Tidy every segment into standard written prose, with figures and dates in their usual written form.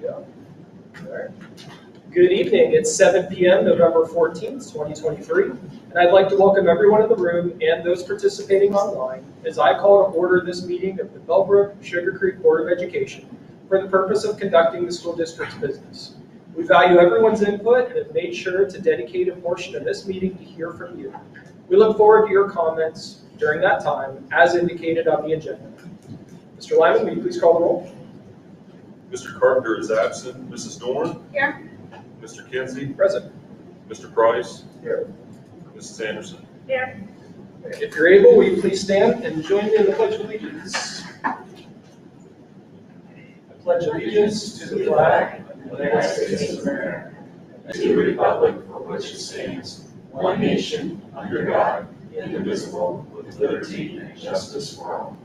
Yeah. All right. Good evening. It's 7 p.m. November 14th, 2023, and I'd like to welcome everyone in the room and those participating online as I call to order this meeting of the Bellbrook-Sugarcreek Board of Education for the purpose of conducting the school district's business. We value everyone's input and have made sure to dedicate a portion of this meeting to hear from you. We look forward to your comments during that time, as indicated on the agenda. Mr. Lyman, will you please call the roll? Mr. Carpenter is absent. Mrs. Dorn? Here. Mr. Kinsey? Present. Mr. Price? Here. Mrs. Anderson? Here. If you're able, will you please stand and join me in the Pledge of Allegiance? I pledge allegiance to the flag of the United States of America and to the republic for which it stands, one nation, under God, indivisible, with liberty and justice for all.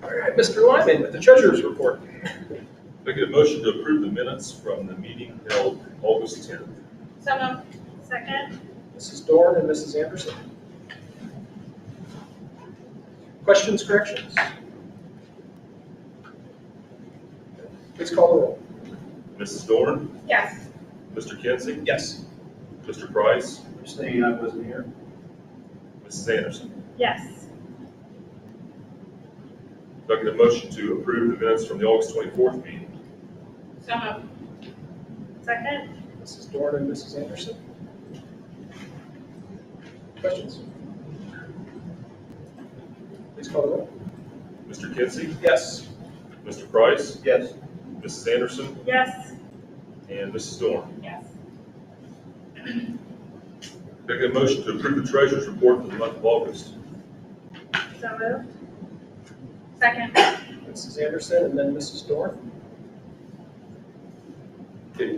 All right, Mr. Lyman with the Treasurer's Report. I get a motion to approve the minutes from the meeting held August 10th. So moved. Second. Mrs. Dorn and Mrs. Anderson. Questions, corrections? Please call the roll. Mrs. Dorn? Yes. Mr. Kinsey? Yes. Mr. Price? Abstaining, I wasn't here. Mrs. Anderson? Yes. I get a motion to approve the minutes from the August 24th meeting. So moved. Second. Mrs. Dorn and Mrs. Anderson. Questions? Please call the roll. Mr. Kinsey? Yes. Mr. Price? Yes. Mrs. Anderson? Yes. And Mrs. Dorn? Yes. I get a motion to approve the treasurer's report for the month of August. So moved. Second. Mrs. Anderson and then Mrs. Dorn. Okay,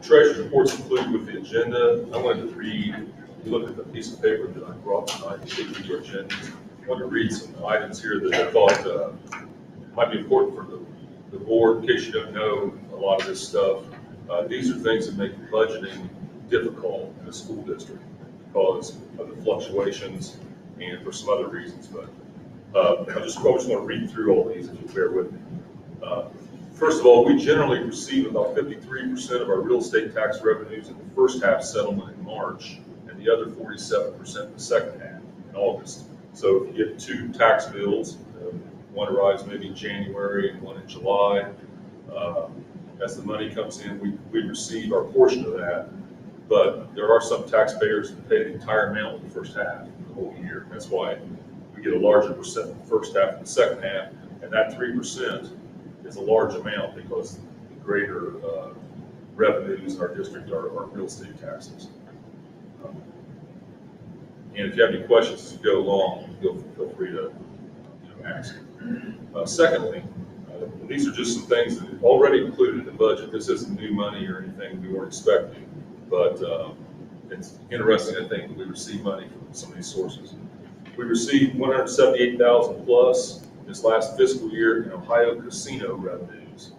treasurer's report's included with the agenda. I wanted to read, look at the piece of paper that I brought tonight to take your agenda. I want to read some items here that I thought might be important for the board, in case you don't know a lot of this stuff. These are things that make budgeting difficult in a school district because of the fluctuations and for some other reasons. But I just want to read through all these if you bear with me. First of all, we generally receive about 53% of our real estate tax revenues in the first half settlement in March and the other 47% in the second half in August. So if you get two tax bills, one arrives maybe in January and one in July, as the money comes in, we receive our portion of that. But there are some taxpayers that pay the entire amount in the first half of the whole year. That's why we get a larger percent in the first half and the second half, and that 3% is a large amount because the greater revenues in our district are real estate taxes. And if you have any questions as you go along, feel free to ask. Secondly, these are just some things that are already included in the budget. This isn't new money or anything we weren't expecting, but it's interesting, I think, that we receive money from some of these sources. We received $178,000 plus this last fiscal year in Ohio casino revenues.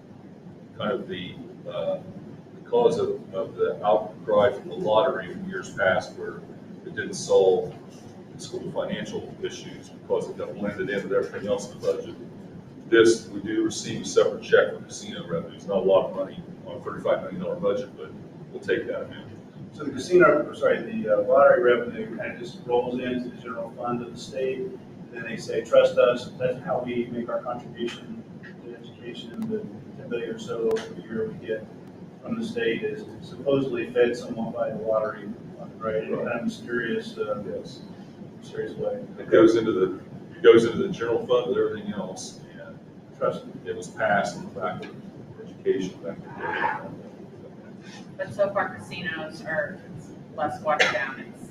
Kind of because of the outcry from the lottery in years past where it didn't solve the school financial issues because it got blended in with everything else in the budget. This, we do receive a separate check for casino revenues. Not a lot of money on a $35 million budget, but we'll take that amount. So the lottery revenue kind of just rolls into the general fund of the state. And then they say, trust us, that's how we make our contribution to education. The $10 billion or so per year we get from the state is supposedly fed somewhat by the lottery, right? In a mysterious, mysterious way. It goes into the general fund with everything else, and Trust me. it was passed on the back of education back in the day. But so far casinos are less watered down. It's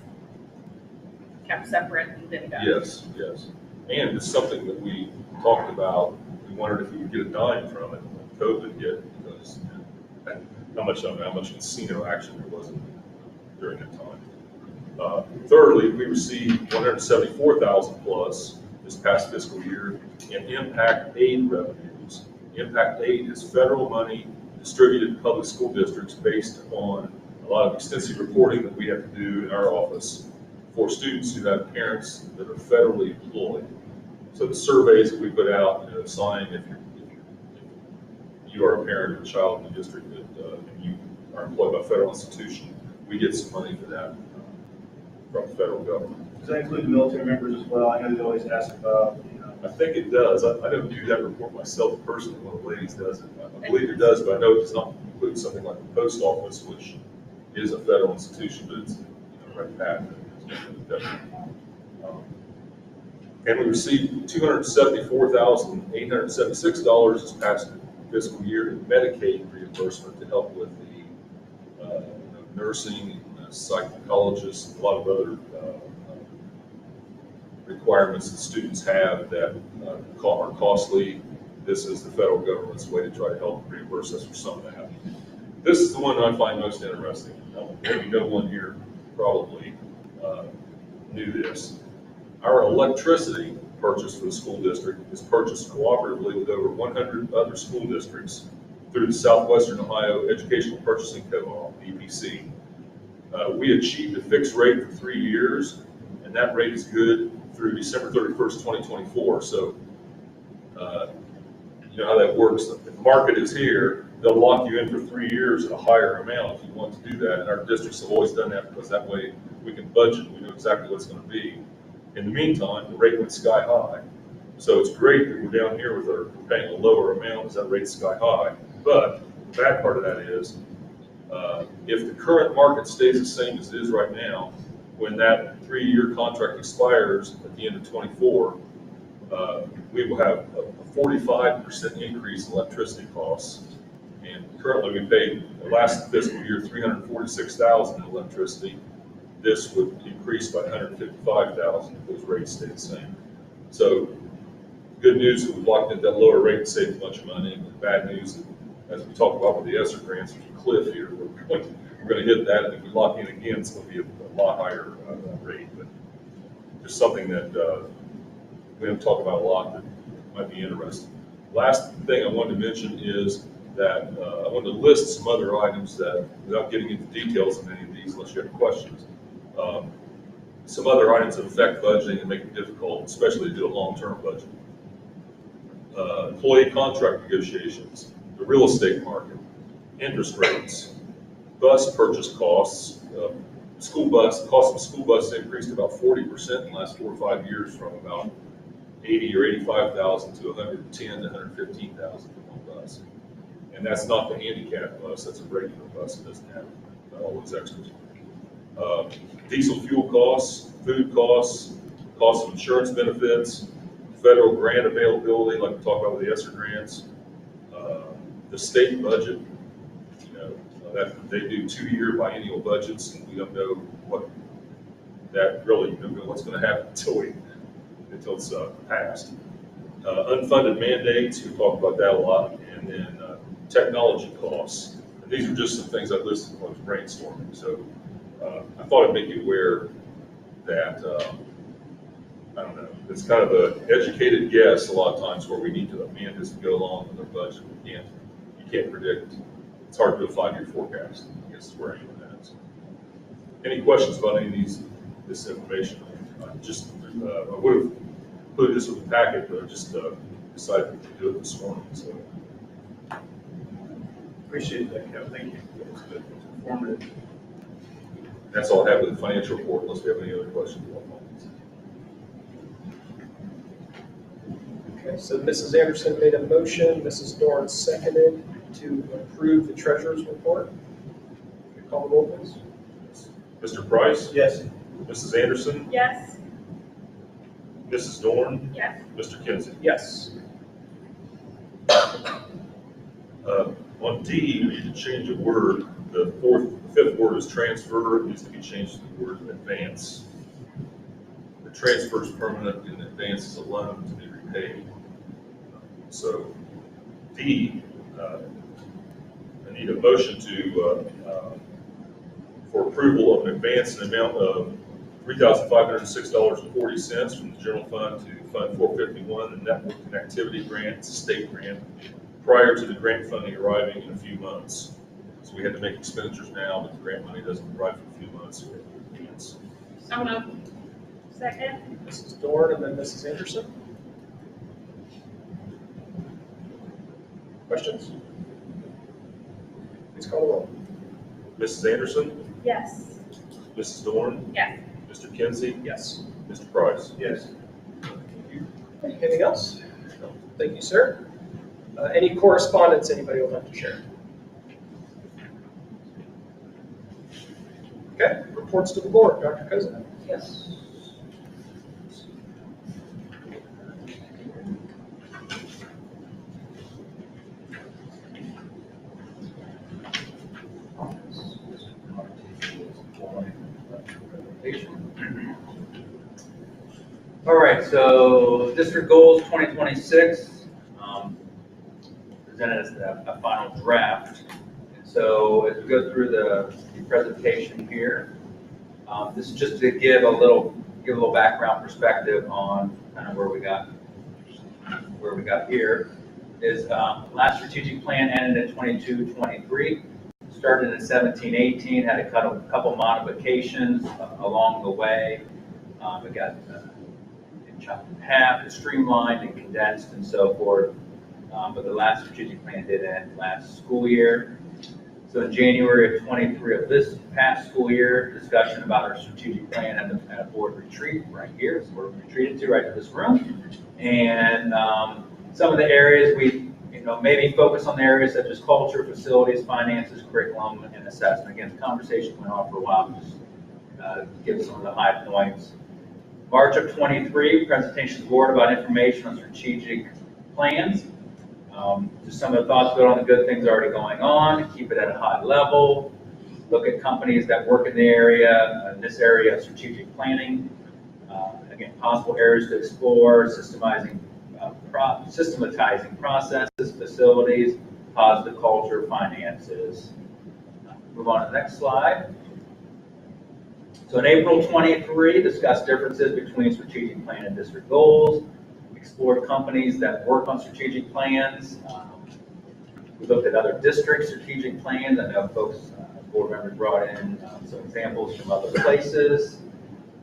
kept separate and then done. Yes. And it's something that we talked about. We wondered if we would get a dime from it when COVID hit, because how much casino action there was during that time. Thirdly, we received $174,000 plus this past fiscal year in impact aid revenues. Impact aid is federal money distributed to public school districts based on a lot of extensive reporting that we have to do in our office for students who have parents that are federally employed. So the surveys that we put out, sign if you are a parent of a child in the district that and you are employed by a federal institution, we get some money for that from the federal government. Does that include the military members as well? I know they always ask about, I think it does. I don't do that report myself personally. One of the ladies does it. I believe it does, but I know it does not include something like the post office, which is a federal institution, but it's right back. And we received $274,876 this past fiscal year in Medicaid reimbursement to help with the nursing, psychologists, a lot of other requirements that students have that are costly. This is the federal government's way to try to help reimburse us for some of that. This is the one I find most interesting. Maybe no one here probably knew this. Our electricity purchase for the school district is purchased cooperatively with over 100 other school districts through the Southwestern Ohio Educational Purchasing Co-op, EPC. We achieved a fixed rate for 3 years, and that rate is good through December 31st, 2024. So, you know how that works. If the market is here, they'll lock you in for 3 years at a higher amount if you want to do that. And our districts have always done that because that way we can budget. We know exactly what it's going to be. In the meantime, the rate went sky high. So it's great that we're down here with we're paying a lower amount as that rate's sky high. But the bad part of that is, if the current market stays the same as it is right now, when that 3-year contract expires at the end of 24, we will have a 45% increase in electricity costs. And currently we paid last fiscal year $346,000 in electricity. This would increase by $155,000 if those rates stay the same. So good news that we've locked in that lower rate and saved a bunch of money. And bad news that, as we talked about with the ESSER grants, there's a cliff here. We're going to hit that, and if we lock in again, it's going to be a lot higher rate. But just something that we haven't talked about a lot that might be interesting. Last thing I wanted to mention is that I wanted to list some other items that, without getting into details of any of these, unless you have questions, some other items that affect budgeting and make it difficult, especially to do a long-term budget. Employee contract negotiations, the real estate market, interest rates, bus purchase costs, the cost of school bus increased about 40% in the last 4 or 5 years, from about 80 or 85,000 to 110 to 115,000 for one bus. And that's not the handicap bus, that's a regular bus that doesn't have all those extras. Diesel fuel costs, food costs, cost of insurance benefits, federal grant availability, like we talked about with the ESSER grants, the state budget, that they do 2-year biennial budgets, and we don't know what that really, don't know what's going to happen until it's passed. Unfunded mandates, we talked about that a lot, and then technology costs. And these are just some things I listed when I was brainstorming. So I thought I'd make you aware that, I don't know, it's kind of an educated guess a lot of times where we need to amend this to go along with our budget. You can't predict. It's hard to do a 5-year forecast. I guess is where I'm at. So, any questions about any of this information? I would have put this with the packet, but I just decided to do it this morning. So appreciate that, Kevin. Thank you. it's good. It's informative. That's all I have with the financial report, unless we have any other questions. Okay, so Mrs. Anderson made a motion, Mrs. Dorn seconded to approve the treasurer's report. Can you call the roll, please? Mr. Price? Yes. Mrs. Anderson? Yes. Mrs. Dorn? Yes. Mr. Kinsey? Yes. On D, we need to change a word. The fifth word is transfer. It needs to be changed to the word advance. The transfer is permanent, and advance is a loan to be repaid. So D, I need a motion for approval of an advance in the amount of $3,506.40 from the general fund to Fund 451, the Network Connectivity Grant. It's a state grant, prior to the grant funding arriving in a few months. So we had to make expenditures now, but the grant money doesn't arrive for a few months, so we have to advance. So moved. Second. Mrs. Dorn and then Mrs. Anderson. Questions? Please call the roll. Mrs. Anderson, Yes. Mrs. Dorn, Yes. Mr. Kinsey, Yes. Mr. Price. Yes. Anything else? No. Thank you, sir. Any correspondence anybody would like to share? Okay, reports to the board. Dr. Kozak. Yes. All right, so district goals 2026, presented as a final draft. And so as we go through the presentation here, this is just to give a little background perspective on kind of where we got here. Is last strategic plan ended in 22-23, started in 17-18, had a couple modifications along the way. It got chopped in half, and streamlined and condensed and so forth. But the last strategic plan did end last school year. So in January of 23 of this past school year, discussion about our strategic plan at a board retreat right here. So we're retreated to right to this room. And some of the areas we, maybe focus on the areas such as culture, facilities, finances, curriculum, and assessment. Again, the conversation went on for a while, just give some of the high points. March of 23, presentation to the board about information on strategic plans. Just some of the thoughts built on the good things already going on, keep it at a high level, look at companies that work in the area, in this area of strategic planning. Again, possible areas to explore, systematizing processes, facilities, positive culture, finances. Move on to the next slide. So in April 23, discussed differences between strategic plan and district goals, explored companies that work on strategic plans. We looked at other district strategic plans. I know folks, board members brought in some examples from other places.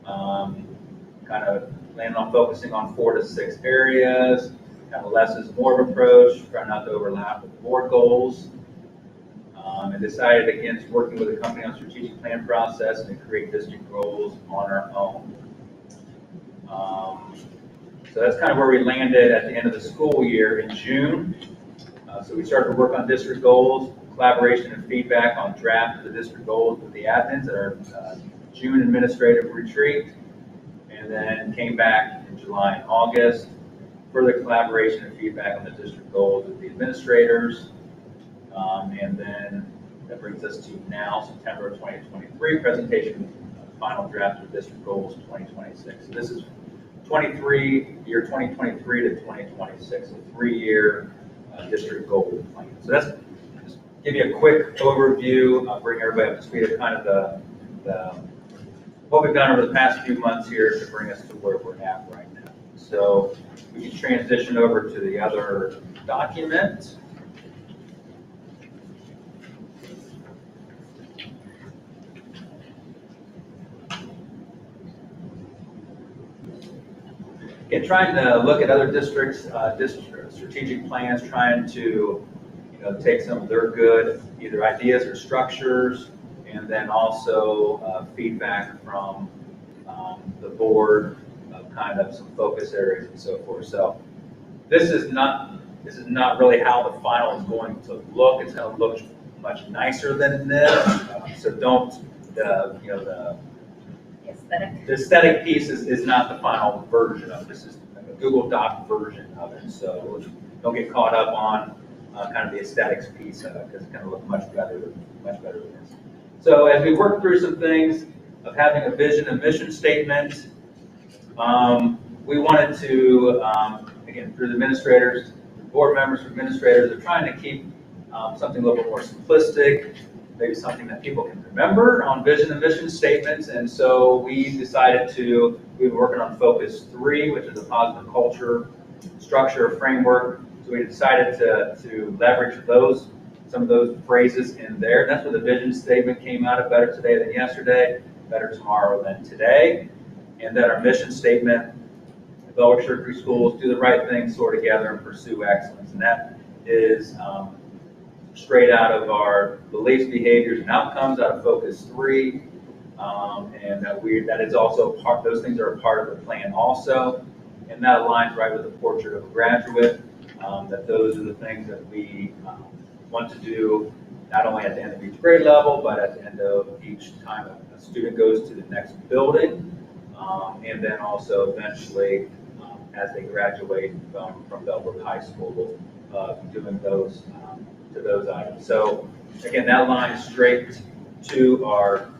Kind of landed on focusing on 4 to 6 areas, kind of less is more approach, try not to overlap with board goals. And decided against working with a company on strategic plan process and to create district goals on our own. So that's kind of where we landed at the end of the school year in June. So we started to work on district goals, collaboration and feedback on draft of the district goals with the admins at our June administrative retreat, and then came back in July and August. Further collaboration and feedback on the district goals with the administrators. And then that brings us to now, September 2023, presentation, final draft of district goals 2026. So this is year 2023 to 2026, a 3-year district goal plan. So that's just give you a quick overview, bring everybody up to speed of kind of the what we've done over the past few months here to bring us to where we're at right now. So we can transition over to the other document. Again, trying to look at other districts, strategic plans, trying to take some of their good either ideas or structures, and then also feedback from the board of kind of some focus areas and so forth. So this is not really how the final is going to look. It's going to look much nicer than this. So don't the aesthetic piece is not the final version of it. This is a Google Doc version of it. So don't get caught up on kind of the aesthetics piece of it, because it's going to look much better than this. So as we work through some things of having a vision and mission statement, we wanted to, again, through the administrators, board members, administrators, are trying to keep something a little bit more simplistic, maybe something that people can remember on vision and mission statements. And so we decided we were working on Focus 3, which is a positive culture, structure, framework. So we decided to leverage some of those phrases in there. That's where the vision statement came out of: better today than yesterday, better tomorrow than today. And then our mission statement: Bellbrook-Sugarcreek schools do the right thing, soar together, and pursue excellence. And that is straight out of our beliefs, behaviors, and outcomes out of Focus 3. And that is also part, those things are a part of the plan also. And that aligns right with the portrait of a graduate, that those are the things that we want to do not only at the end of each grade level, but at the end of each time a student goes to the next building, and then also eventually as they graduate from Bellbrook High School, doing those to those items. So again, that lines straight to our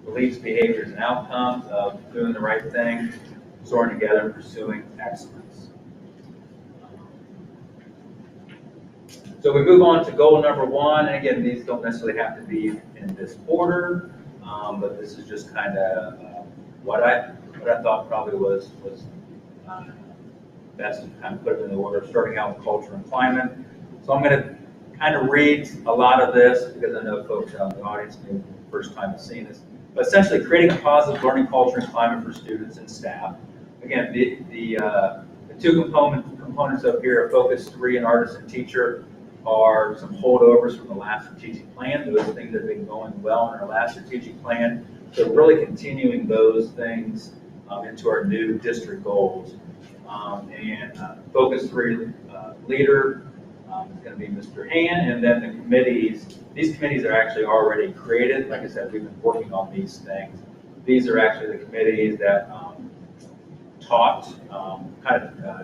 beliefs, behaviors, and outcomes of doing the right thing, soaring together, and pursuing excellence. So we move on to goal number 1. And again, these don't necessarily have to be in this order, but this is just kind of what I thought probably was best to kind of put it in the order, starting out with culture and climate. So I'm going to kind of read a lot of this because I know folks out in the audience maybe the first time have seen this. But essentially, creating a positive learning culture and climate for students and staff. Again, the two components up here are Focus 3 and Artisan Teacher are some holdovers from the last strategic plan. Those things that have been going well in our last strategic plan. So really continuing those things into our new district goals. Focus 3 leader is going to be Mr. Han, and then the committees. These committees are actually already created. Like I said, we've been working on these things. These are actually the committees that taught,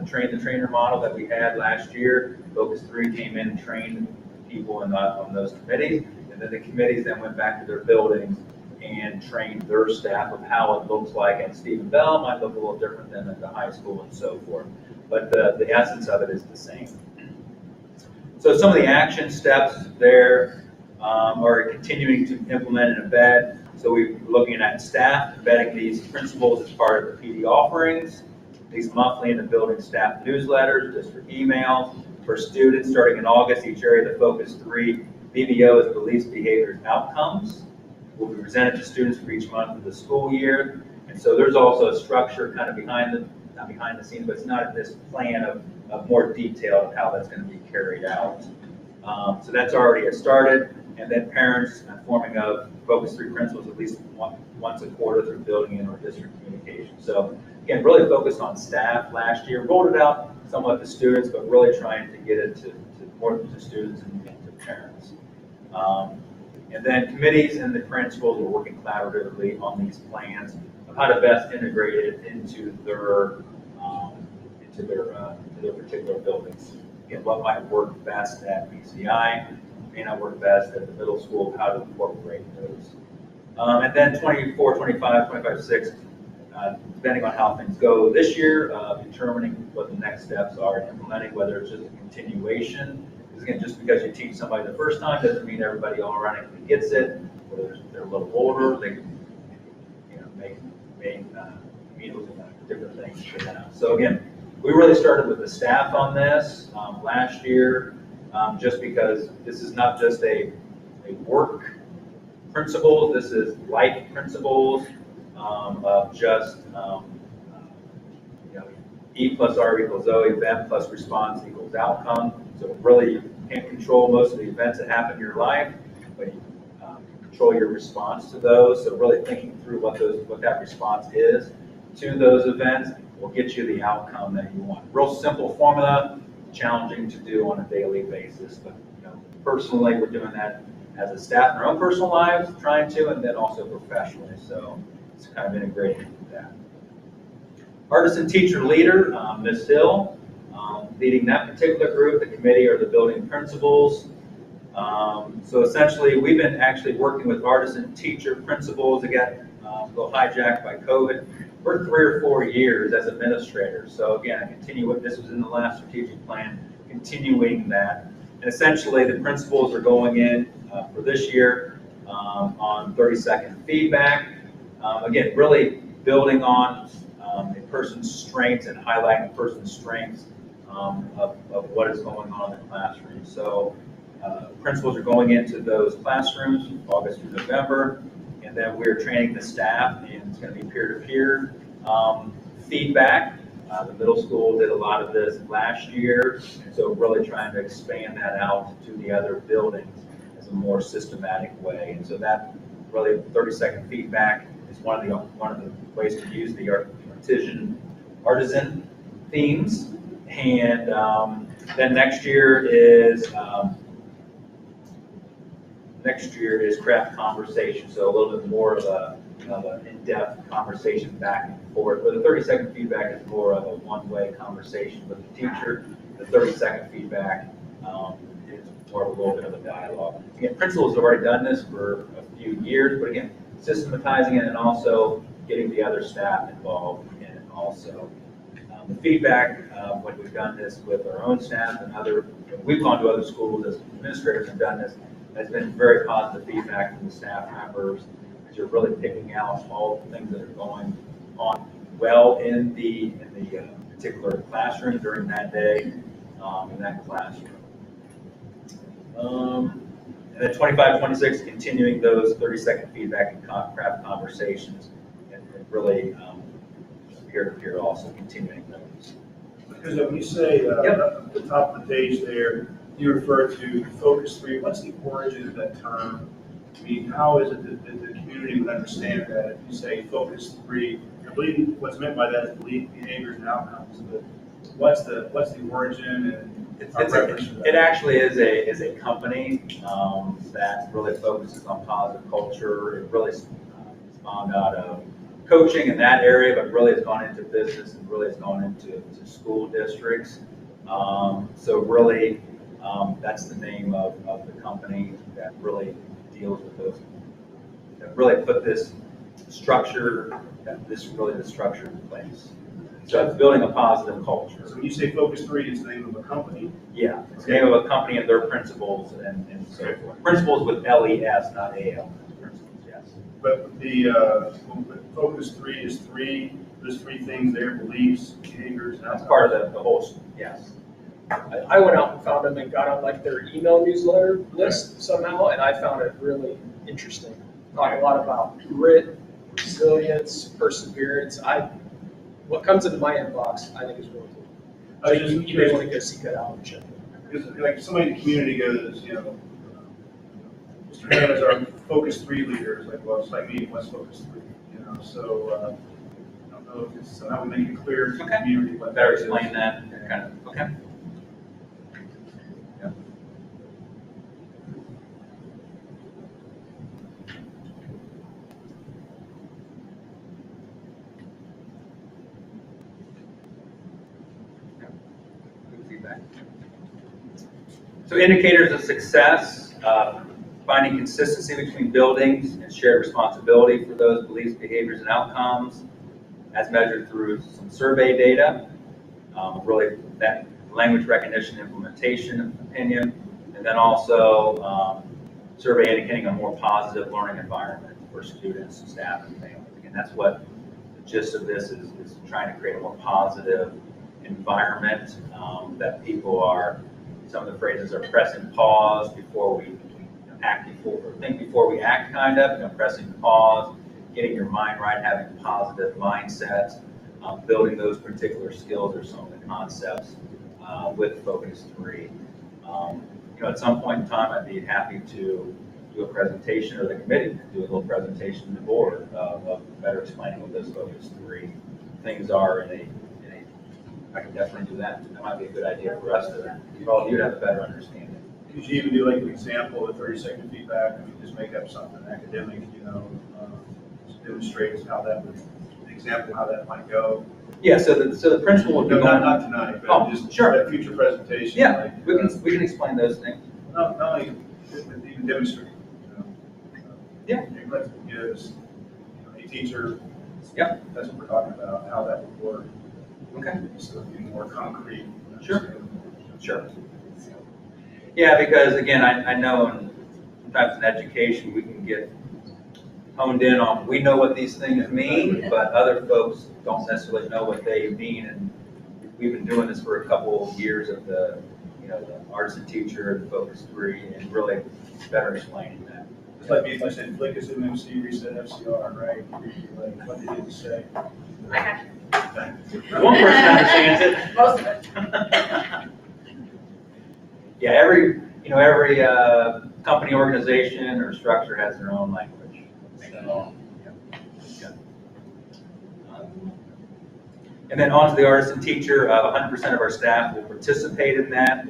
trained the trainer model that we had last year. Focus 3 came in and trained people on those committees, and then the committees then went back to their buildings and trained their staff of how it looks like at Stephen Bell. Might look a little different than at the high school and so forth, but the essence of it is the same. So some of the action steps there are continuing to implement and embed. So we're looking at staff, embedding these principles as part of the PD offerings, these monthly in the building staff newsletters, district emails. For students, starting in August, each area of the Focus 3 BBO is beliefs, behaviors, and outcomes. Will be presented to students for each month of the school year. And so there's also a structure kind of not behind the scenes, but it's not in this plan of more detail of how that's going to be carried out. So that's already started. And then parents informing of Focus 3 principles at least once a quarter through building in or district communication. So again, really focused on staff last year, rolled it out somewhat to students, but really trying to get it to more to students and to parents. And then committees and the principals are working collaboratively on these plans of how to best integrate it into their particular buildings. Again, what might work best at BCI may not work best at the middle school, how to incorporate those. And then 24, 25, 25, 6, depending on how things go this year, determining what the next steps are and implementing, whether it's just a continuation. Because again, just because you teach somebody the first time doesn't mean everybody automatically gets it. Whether they're a little older, they may mean different things for them. So again, we really started with the staff on this last year, just because this is not just a work principle, this is life principles of just E plus R equals O, event plus response equals outcome. So really you can't control most of the events that happen in your life, but you control your response to those. So really thinking through what that response is to those events will get you the outcome that you want. Real simple formula, challenging to do on a daily basis, but personally we're doing that as a staff in our own personal lives, trying to, and then also professionally. So it's kind of integrating into that. Artisan teacher leader, Ms. Hill, leading that particular group. The committee are the building principals. So essentially, we've been actually working with artisan teacher principals, again, a little hijacked by COVID, for 3 or 4 years as administrators. So again, I continue what this was in the last strategic plan, continuing that. And essentially, the principals are going in for this year on 30-second feedback. Again, really building on a person's strengths and highlighting a person's strengths of what is going on in the classroom. So principals are going into those classrooms August through November, and then we're training the staff, and it's going to be peer-to-peer feedback The middle school did a lot of this last year, and so really trying to expand that out to the other buildings as a more systematic way. And so that really 30-second feedback is one of the ways to use the artisan themes. And then next year is craft conversation, so a little bit more of an in-depth conversation back and forth. But the 30-second feedback is more of a one-way conversation with the teacher. The 30-second feedback is more of a little bit of a dialogue. Again, principals have already done this for a few years, but again, systematizing it and also getting the other staff involved in it also. The feedback, when we've done this with our own staff and we've gone to other schools as administrators and done this, has been very positive feedback from the staff members. Because you're really picking out all the things that are going on well in the particular classroom during that day, in that classroom. And then 25, 26, continuing those 30-second feedback and craft conversations, and really peer-to-peer also continuing those. Because when you say at the top of the page there, you refer to Focus 3. What's the origin of that term? I mean, how is it that the community would understand that if you say Focus 3? I believe what's meant by that is belief, behaviors, and outcomes. But what's the origin and our reference to that? It actually is a company that really focuses on positive culture. It really spawned out of coaching in that area, but really has gone into business and really has gone into school districts. So really, that's the name of the company that really deals with those, that really put this structure, the structure in place. So it's building a positive culture. So when you say Focus 3, it's the name of a company? Yeah, it's the name of a company and their principles and so forth. Principles with LES, not AL. Principles, yes. But the Focus 3 is there's three things there: beliefs, behaviors, and That's outcomes. part of the whole, yes. I went out and found them and got on like their email newsletter list somehow, and I found it really interesting. Talk a lot about grit, resilience, perseverance. What comes into my inbox, I think is really cool. I was So just you may want to go seek that out and check it out. Because like somebody in the community goes, Mr. Hannah is our Focus 3 leader. It's like, well, it's like me, what's Focus 3? So I don't know if it's somehow we make it clear to the Okay. community what Better that is. explain that, kind of, okay. Yeah. Good feedback. So indicators of success, finding consistency between buildings and shared responsibility for those beliefs, behaviors, and outcomes, as measured through some survey data, really that language recognition, implementation opinion, and then also survey indicating a more positive learning environment for students, staff, and families. And that's what the gist of this is trying to create a more positive environment that people are, some of the phrases are pressing pause before we think before we act, kind of, pressing pause, getting your mind right, having a positive mindset, building those particular skills are some of the concepts with Focus 3. At some point in time, I'd be happy to do a presentation, or the committee do a little presentation to the board of better explaining what those Focus 3 things are I can definitely do that. That might be a good idea for us to, for all of you to have a better understanding. Could you even do like an example of 30-second feedback? I mean, just make up something academic, just demonstrate how that would, an example of how that might go. Yeah, so the principal would be No, going. not tonight, but Oh, just sure. that future presentation. Yeah, like, we can explain those things. not only even demonstrate. Yeah. Your principal gives a teacher. Yep. That's what we're talking about, how that would work. Okay. So it'd be more concrete. Sure. Sure. Yeah, because again, I know sometimes in education, we can get honed in on, we know what these things mean, but other folks don't necessarily know what they mean. And we've been doing this for a couple of years of the artisan teacher, the Focus 3, and really better explaining that. It's like if I said flick is MMC, reset FCR, right? Like what they did to say. I got you. One person understands it. Most of it. Yeah, every company, organization, or structure has their own language. So, yeah. And then on to the artist and teacher. 100% of our staff will participate in that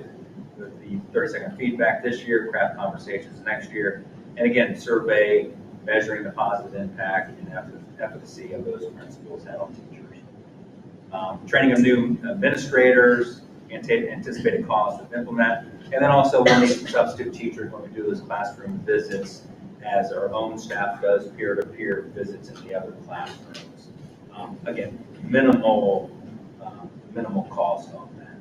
with the 30-second feedback this year, craft conversations next year, and again, survey measuring the positive impact and efficacy of those principals and on teachers. Training of new administrators, anticipated costs to implement, and then also we'll need some substitute teachers when we do those classroom visits, as our own staff does peer-to-peer visits in the other classrooms. Again, minimal cost on that.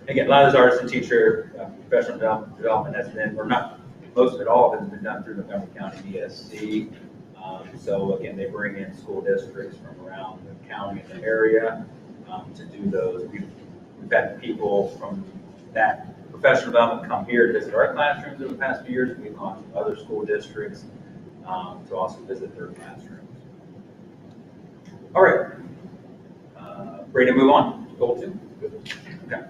Again, a lot of this artist and teacher professional development has been, or not, most of it, all of it has been done through Montgomery County DSC. So again, they bring in school districts from around the county and the area to do those. We've had people from that professional development come here to visit our classrooms in the past few years. We've gone to other school districts to also visit their classrooms. All right, ready to move on? Goal 2. Okay.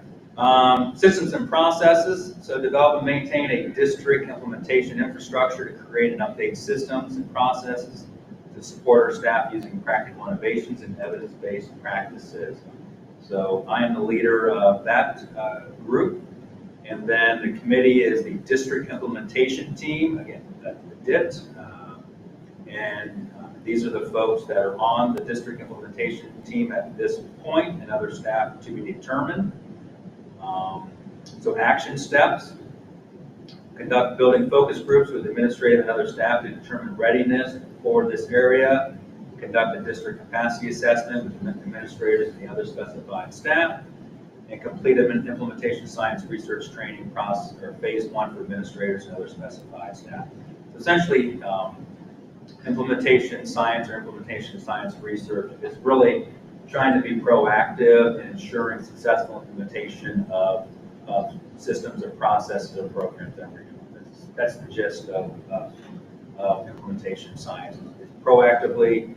Systems and processes. So develop and maintain a district implementation infrastructure to create and update systems and processes to support our staff using practical innovations and evidence-based practices. So I am the leader of that group. And then the committee is the district implementation team, again, the DIT. These are the folks that are on the district implementation team at this point, and other staff to be determined. So action steps: conduct building focus groups with administrative and other staff to determine readiness for this area. Conduct a district capacity assessment with administrators and the other specified staff. And complete an implementation science research training process, or phase 1 for administrators and other specified staff. So essentially, implementation science or implementation science research is really trying to be proactive in ensuring successful implementation of systems or processes or programs that we're doing. That's the gist of implementation science. It's proactively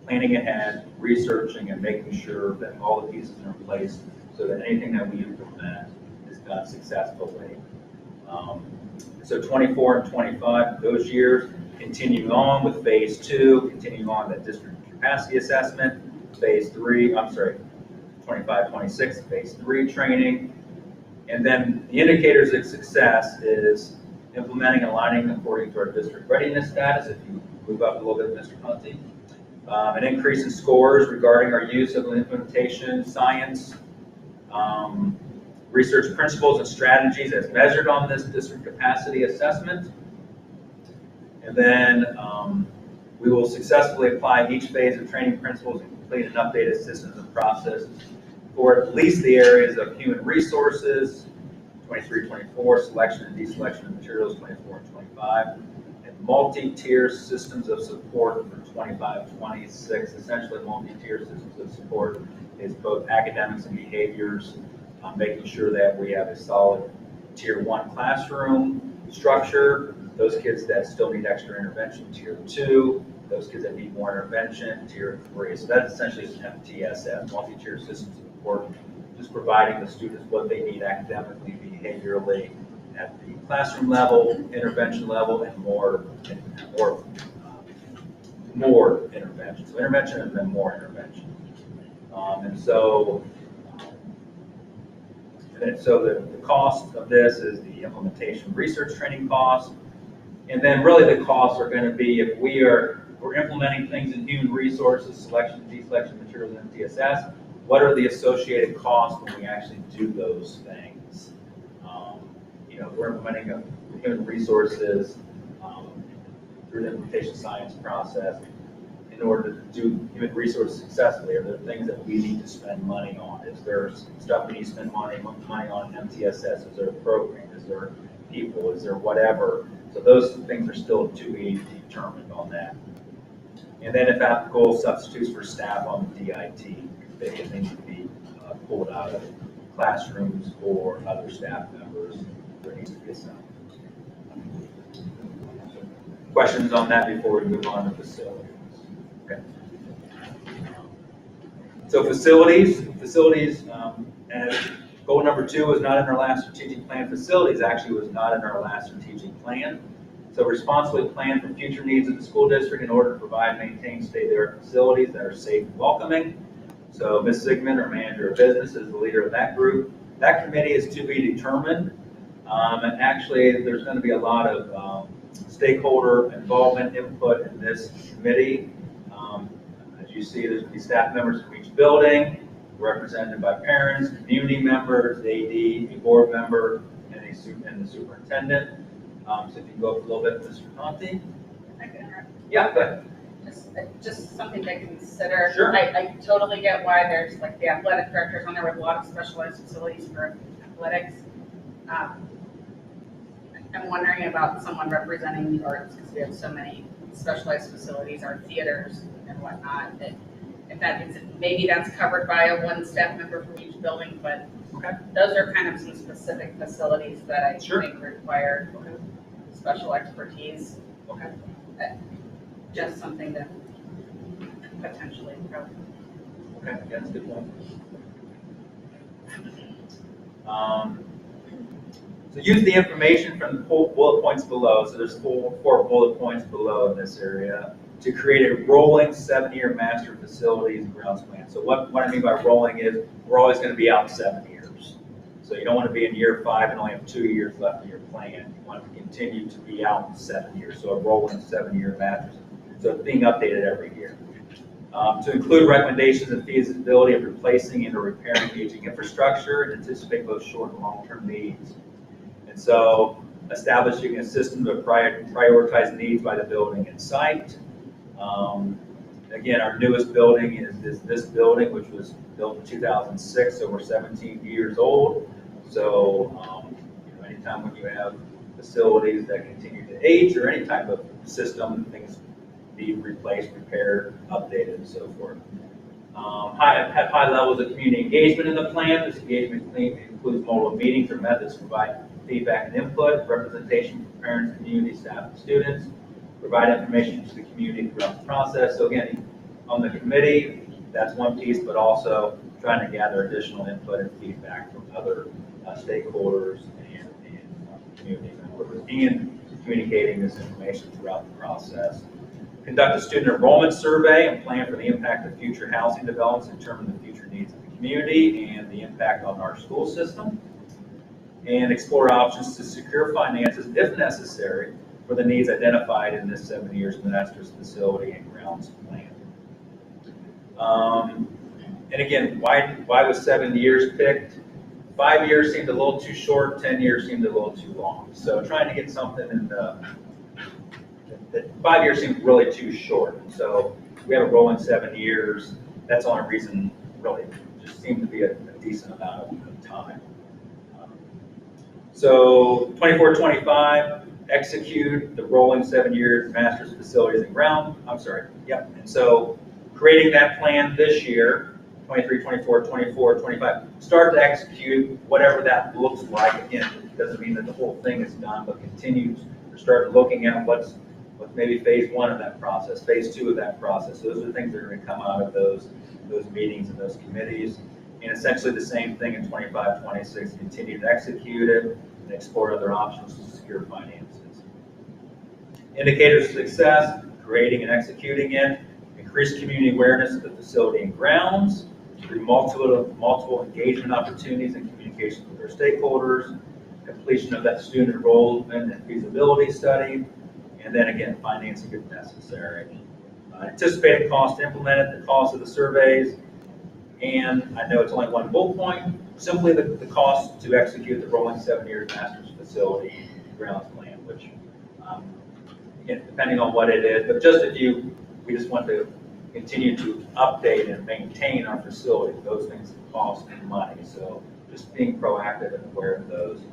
planning ahead, researching, and making sure that all the pieces are in place so that anything that we implement is done successfully. So 24 and 25, those years, continuing on with phase 2, continuing on that district capacity assessment, phase 3, 25, 26, phase 3 training. And then the indicators of success is implementing and aligning according to our district readiness status. If you move up a little bit, Mr. Conti. An increase in scores regarding our use of implementation science, research principles and strategies as measured on this district capacity assessment. And then we will successfully apply each phase of training principles and complete an updated systems and processes for at least the areas of human resources, 23, 24, selection and deselection of materials, 24 and 25, and multi-tier systems of support for 25, 26. Essentially, multi-tier systems of support is both academics and behaviors, making sure that we have a solid tier 1 classroom structure. Those kids that still need extra intervention, tier 2. Those kids that need more intervention, tier 3. So that's essentially MTSS, multi-tier systems of support, just providing the students what they need academically, behaviorally, at the classroom level, intervention level, and more intervention. So intervention and then more intervention. So the cost of this is the implementation research training cost. And then really the costs are going to be if we're implementing things in human resources, selection, deselection, materials, and MTSS, what are the associated costs when we actually do those things? If we're implementing human resources through the implementation science process, in order to do human resources successfully, are there things that we need to spend money on? Is there stuff we need to spend money on MTSS? Is there a program? Is there people? Is there whatever? So those things are still to be determined on that. And then if applicable, substitutes for staff on the DIT, they need to be pulled out of classrooms or other staff members. There needs to be assigned. Questions on that before we move on to facilities? Okay. So facilities, and goal number 2 was not in our last strategic plan. Facilities actually was not in our last strategic plan. So responsibly plan for future needs of the school district in order to provide, maintain state-of-the-art facilities that are safe and welcoming. So Ms. Sigmund, our manager of business, is the leader of that group. That committee is to be determined. And actually, there's going to be a lot of stakeholder involvement, input in this committee. As you see, there's going to be staff members from each building, represented by parents, community members, AD, a board member, and the superintendent. So if you can go up a little bit, Mr. Conti. I can interrupt. Yeah, go ahead. Just something to consider. Sure. I totally get why there's like the athletic directors on there with a lot of specialized facilities for athletics. I'm wondering about someone representing the arts, because we have so many specialized facilities, our theaters and whatnot, that if that is, maybe that's covered by a one staff member from each building, but Okay. those are kind of some specific facilities that I Sure. think require special expertise. Okay. Just something that potentially probably. Okay, yeah, that's a good point. So use the information from the bullet points below. So there's four bullet points below in this area to create a rolling 7-year master facilities and grounds plan. So what I mean by rolling is we're always going to be out 7 years. So you don't want to be in year 5 and only have 2 years left in your plan. You want to continue to be out 7 years. So a rolling 7-year master. So it's being updated every year. To include recommendations and feasibility of replacing and or repairing aging infrastructure and anticipate both short and long-term needs. And so establishing a system to prioritize needs by the building and site. Again, our newest building is this building, which was built in 2006, so we're 17 years old. So anytime when you have facilities that continue to age or any type of system, things need replaced, repaired, updated, and so forth. Have high levels of community engagement in the plan. This engagement includes multiple meetings or methods to provide feedback and input, representation from parents, community, staff, and students, provide information to the community throughout the process. So again, on the committee, that's one piece, but also trying to gather additional input and feedback from other stakeholders and community members, and communicating this information throughout the process. Conduct a student enrollment survey and plan for the impact of future housing developments and determine the future needs of the community and the impact on our school system. And explore options to secure finances, if necessary, for the needs identified in this 7 years master's facility and grounds plan. And again, why was 7 years picked? 5 years seemed a little too short, 10 years seemed a little too long. So trying to get something in the, 5 years seemed really too short. So we have a rolling 7 years. That's the only reason, really, just seemed to be a decent amount of time. So 24-25, execute the rolling 7 years master's facilities and ground. And so creating that plan this year, 23, 24, 24, 25, start to execute whatever that looks like. Again, it doesn't mean that the whole thing is done, but continue to start looking at what's maybe phase 1 of that process, phase 2 of that process. Those are the things that are going to come out of those meetings and those committees. And essentially the same thing in 25, 26, continue to execute it and explore other options to secure finances. Indicators of success, creating and executing it, increase community awareness of the facility and grounds through multiple engagement opportunities and communications with our stakeholders, completion of that student enrollment and feasibility study, and then again, financing if necessary. Anticipated cost to implement it, the cost of the surveys, and I know it's only one bullet point, simply the cost to execute the rolling 7 years master's facility grounds plan, which, again, depending on what it is, but just we just want to continue to update and maintain our facility. Those things cost money, so just being proactive and aware of those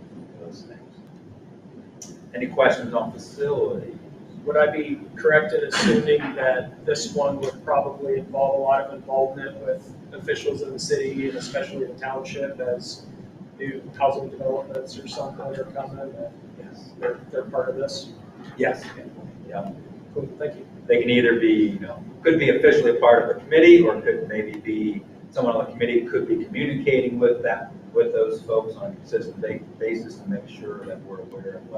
things. Any questions on facility? Would I be correct in assuming that this one would probably involve a lot of involvement with officials in the city and especially the township as new housing developments or something are coming that Yes. they're part of this? Yes. Yeah. Cool, thank you. They can either be, could be officially a part of the committee, or could maybe be someone on the committee could be communicating with those folks on a consistent basis to make sure that we're aware of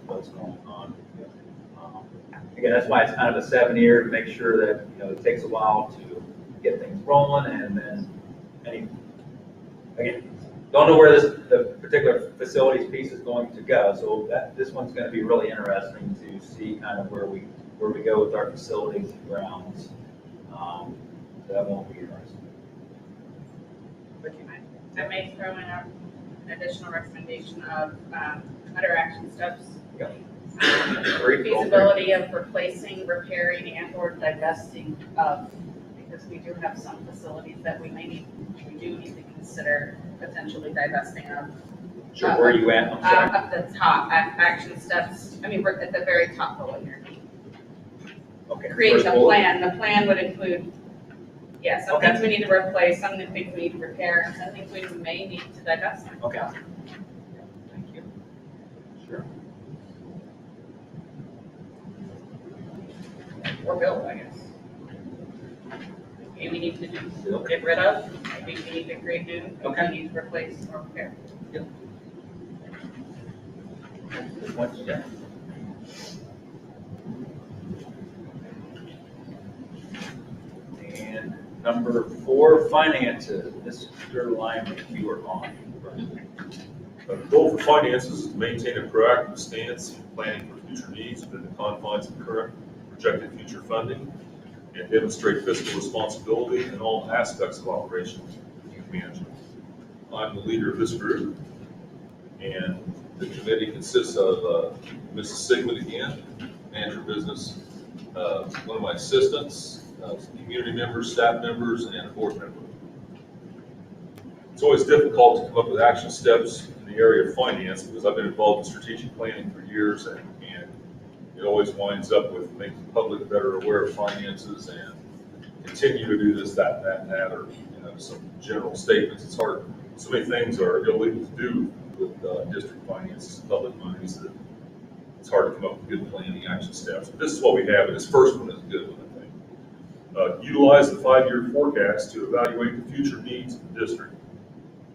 what's going on. Again, that's why it's kind of a 7-year to make sure that, it takes a while to get things rolling, and then again, don't know where the particular facilities piece is going to go, so this one's going to be really interesting to see kind of where we go with our facilities and grounds. So that won't be interesting. I may throw in an additional recommendation of under action steps. Feasibility of replacing, repairing, and or divesting of, because we do have some facilities that we do need to consider potentially divesting of. Sure, where are you at? I'm sorry. Up the top, action steps, we're at the very top bullet here. Okay. Create first a bullet. plan. The plan would include, some things we need to replace, some things we need to repair, and some things we may need to divest. Okay. Thank you. Sure. Or build, I guess. Maybe we need to get rid of, maybe we need to create new, maybe Okay. we need to replace or repair. Good point, yeah. And number 4, finances. Mr. Lyman, you are on. The goal for finances is to maintain a proactive stance in planning for future needs within the confines of current projected future funding, and demonstrate fiscal responsibility in all aspects of operations and management. I'm the leader of this group, and the committee consists of Mrs. Sigmund again, manager of business, one of my assistants, community members, staff members, and a board member. It's always difficult to come up with action steps in the area of finance because I've been involved in strategic planning for years, and it always winds up with making the public better aware of finances and continue to do this, that, and that, or some general statements. It's hard. So many things are illegal to do with district finances, public monies, that it's hard to come up with good planning action steps. But this is what we have, and this first one is a good one, I think. Utilize the 5-year forecast to evaluate the future needs of the district.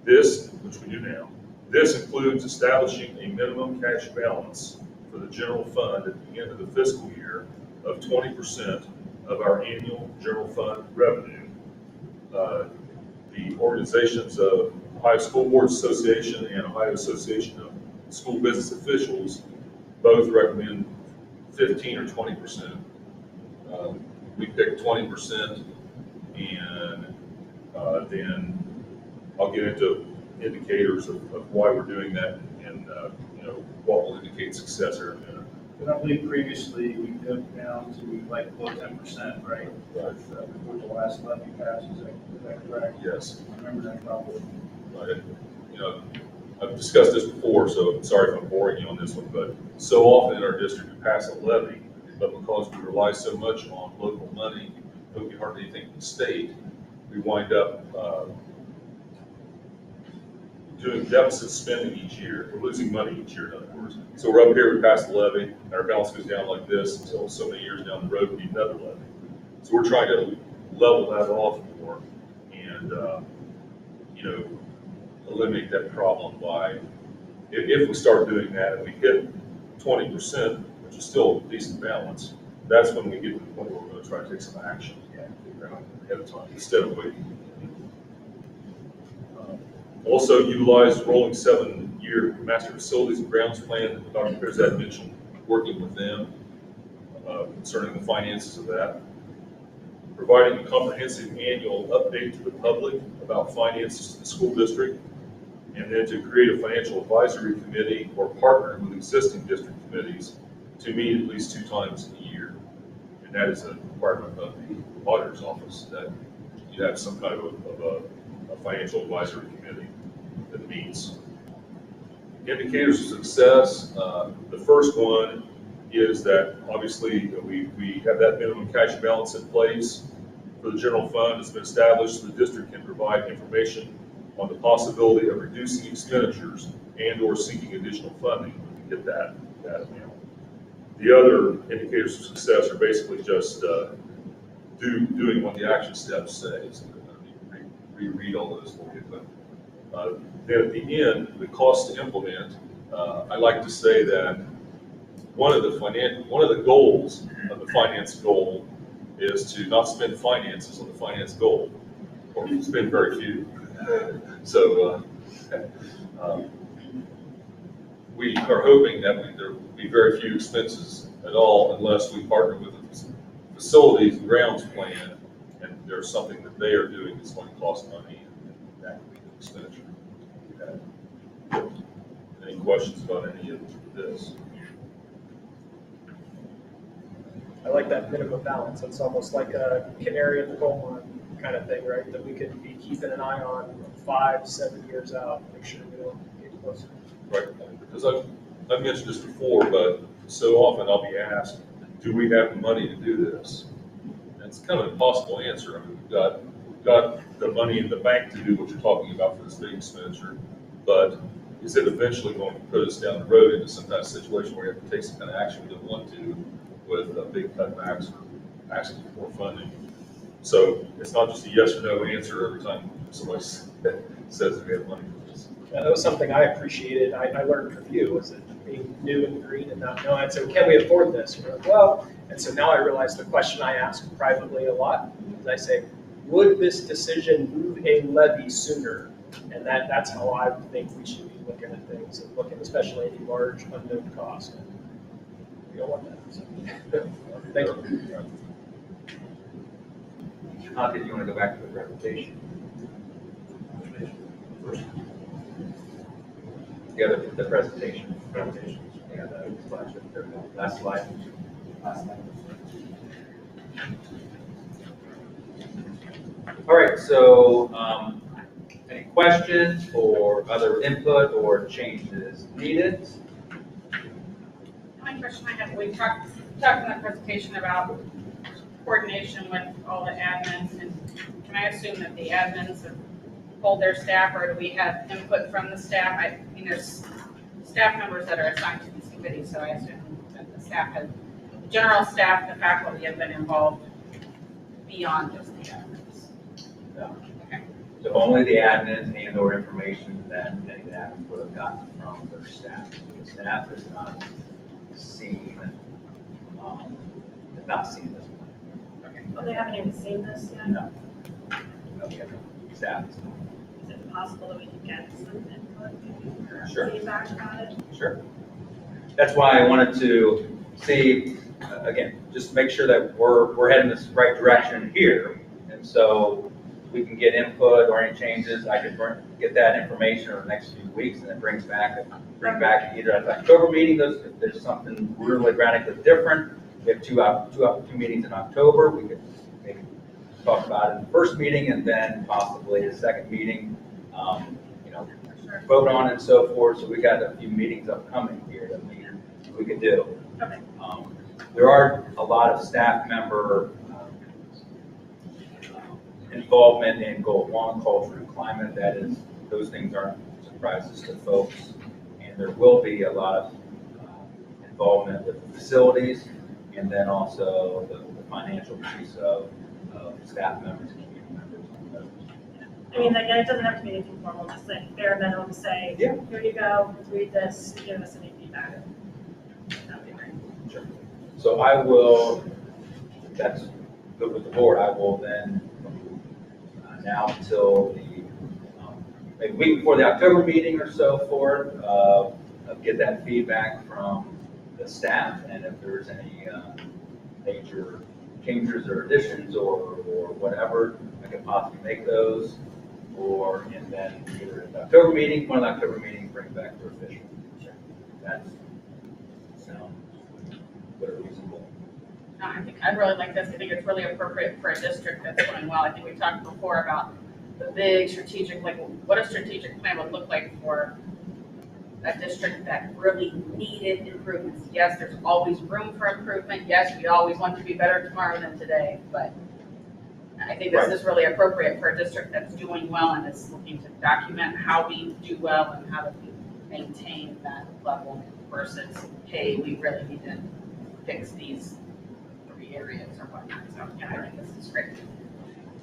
This, which we do now, this includes establishing a minimum cash balance for the general fund at the end of the fiscal year of 20% of our annual general fund revenue. The organizations of Ohio School Boards Association and Ohio Association of School Business Officials both recommend 15 or 20%. We picked 20%, and then I'll get into indicators of why we're doing that and what will indicate success here in a minute. And I believe previously we dipped down to like below 10%, right? Right. Before the last levy passed, is that correct? Yes. I remember that probably. I've discussed this before, so I'm sorry if I'm boring you on this one, but so often in our district we pass a levy, but because we rely so much on local money, don't get hardly anything from the state, we wind up doing deficit spending each year. We're losing money each year, in other words. So we're up here, we pass the levy, and our balance goes down like this until so many years down the road we need another levy. So we're trying to level that off more and, eliminate that problem by, if we start doing that and we hit 20%, which is still a decent balance, that's when we get to the point where we're going to try to take some action ahead of time instead of waiting. Also utilize rolling 7-year master facilities and grounds plan that Dr. Pirzad mentioned, working with them concerning the finances of that. Providing a comprehensive annual update to the public about finances to the school district, and then to create a financial advisory committee or partner with existing district committees to meet at least 2 times a year. And that is a requirement of the auditor's office, that you have some kind of a financial advisory committee that meets. Indicators of success, the first one is that obviously we have that minimum cash balance in place for the general fund. It's been established. The district can provide information on the possibility of reducing expenditures and or seeking additional funding to get that amount. The other indicators of success are basically just doing what the action steps say. So they're going to be reread all those for you. But then at the end, the cost to implement, I like to say that one of the goals of the finance goal is to not spend finances on the finance goal, or spend very few. So we are hoping that there will be very few expenses at all unless we partner with the facilities and grounds plan, and there's something that they are doing that's going to cost money, and that would be the expenditure. Any questions about any of this? I like that minimum balance. It's almost like a canary in the coal mine kind of thing, right? That we could be keeping an eye on 5-7 years out, make sure we don't get closer. Right, because I've mentioned this before, but so often I'll be asked, do we have the money to do this? And it's kind of an impossible answer. I mean, we've got the money in the bank to do what you're talking about for this big expenditure, but is it eventually going to put us down the road into some kind of situation where we have to take some kind of action we don't want to with big cutbacks or asking for more funding? So it's not just a yes or no answer every time somebody says we have money for this. Yeah, that was something I appreciated. I learned from you, was it being new and green and not knowing. So can we afford this? And we're like, well, and so now I realize the question I ask privately a lot is I say, would this decision move a levy sooner? And that's how I think we should be looking at things and looking, especially any large unknown cost. We don't want that. So. Thank you. Did you want to go back to the presentation? The presentation. Yeah, the slide. Last slide. All right, so any questions or other input or changes needed? My question I have, we talked in the presentation about coordination with all the admins, and can I assume that the admins have told their staff, or do we have input from the staff? I mean, there's staff members that are assigned to these committees, so I assume that the staff has, the general staff, the faculty have been involved beyond just the admins. No. Okay. So only the admins and or information that any of the admins would have gotten from their staff. The staff has not seen this one. Okay. Oh, they haven't even seen this yet? No. Okay. Staff. Is it possible that we can get some input or Sure. feedback about it? Sure. That's why I wanted to see, again, just make sure that we're heading this right direction here. And so we can get input or any changes. I could get that information over the next few weeks, and then bring back either at the October meeting, if there's something really radically different. We have two meetings in October. We could maybe talk about it in the first meeting, and then possibly the second meeting, vote on it and so forth. So we got a few meetings upcoming here that we could do. Okay. There are a lot of staff member involvement in Goal 1, culture and climate. That is, those things aren't surprises to folks. And there will be a lot of involvement with the facilities, and then also the financial piece of staff members and community members on those. I mean, again, it doesn't have to be anything formal, just like bare minimum, say, Yeah. here you go, read this, give us any feedback. That'd be great. Sure. So I will, that's good with the board, I will then, now until the, maybe week before the October meeting or so forth, get that feedback from the staff, and if there's any major changes or additions or whatever, I could possibly make those, and then either at the October meeting, one of the October meetings, bring it back for official. Sure. That sounds good or reasonable. No, I really like this. I think it's really appropriate for a district that's going well. I think we talked before about the big strategic, like what a strategic plan would look like for a district that really needed improvements. Yes, there's always room for improvement. Yes, we always want to be better tomorrow than today, but I think this is really appropriate for a district that's doing well and is looking to document how we do well and how to maintain that level versus, hey, we really need to fix these 3 areas or whatnot. So yeah, I think this is great.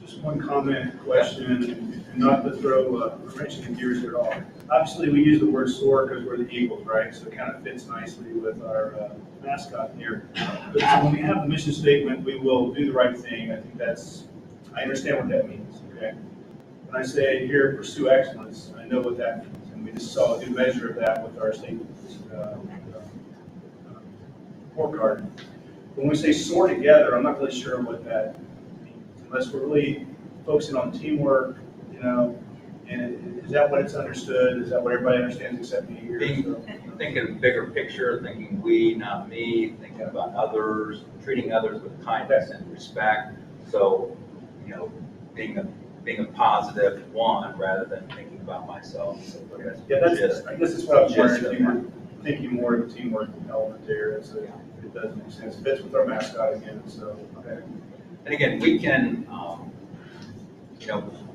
Just one comment, question, and not to throw a wrench in the gears at all. Obviously, we use the word soar because we're the Eagles, right? So it kind of fits nicely with our mascot here. But so when we have the mission statement, we will do the right thing. I think I understand what that means, okay? When I say here, pursue excellence, I know what that means. And we just saw a good measure of that with our state report card. When we say soar together, I'm not really sure what that means, unless we're really focusing on teamwork, and is that what it's understood? Is that what everybody understands except me here? Thinking bigger picture, thinking we, not me, thinking about others, treating others with kindness and respect. So, being a positive one rather than thinking about myself. So I guess that's what I was wondering, if you were thinking more of a teamwork element there. It does make sense. It fits with our mascot again, so, okay. And again, we can,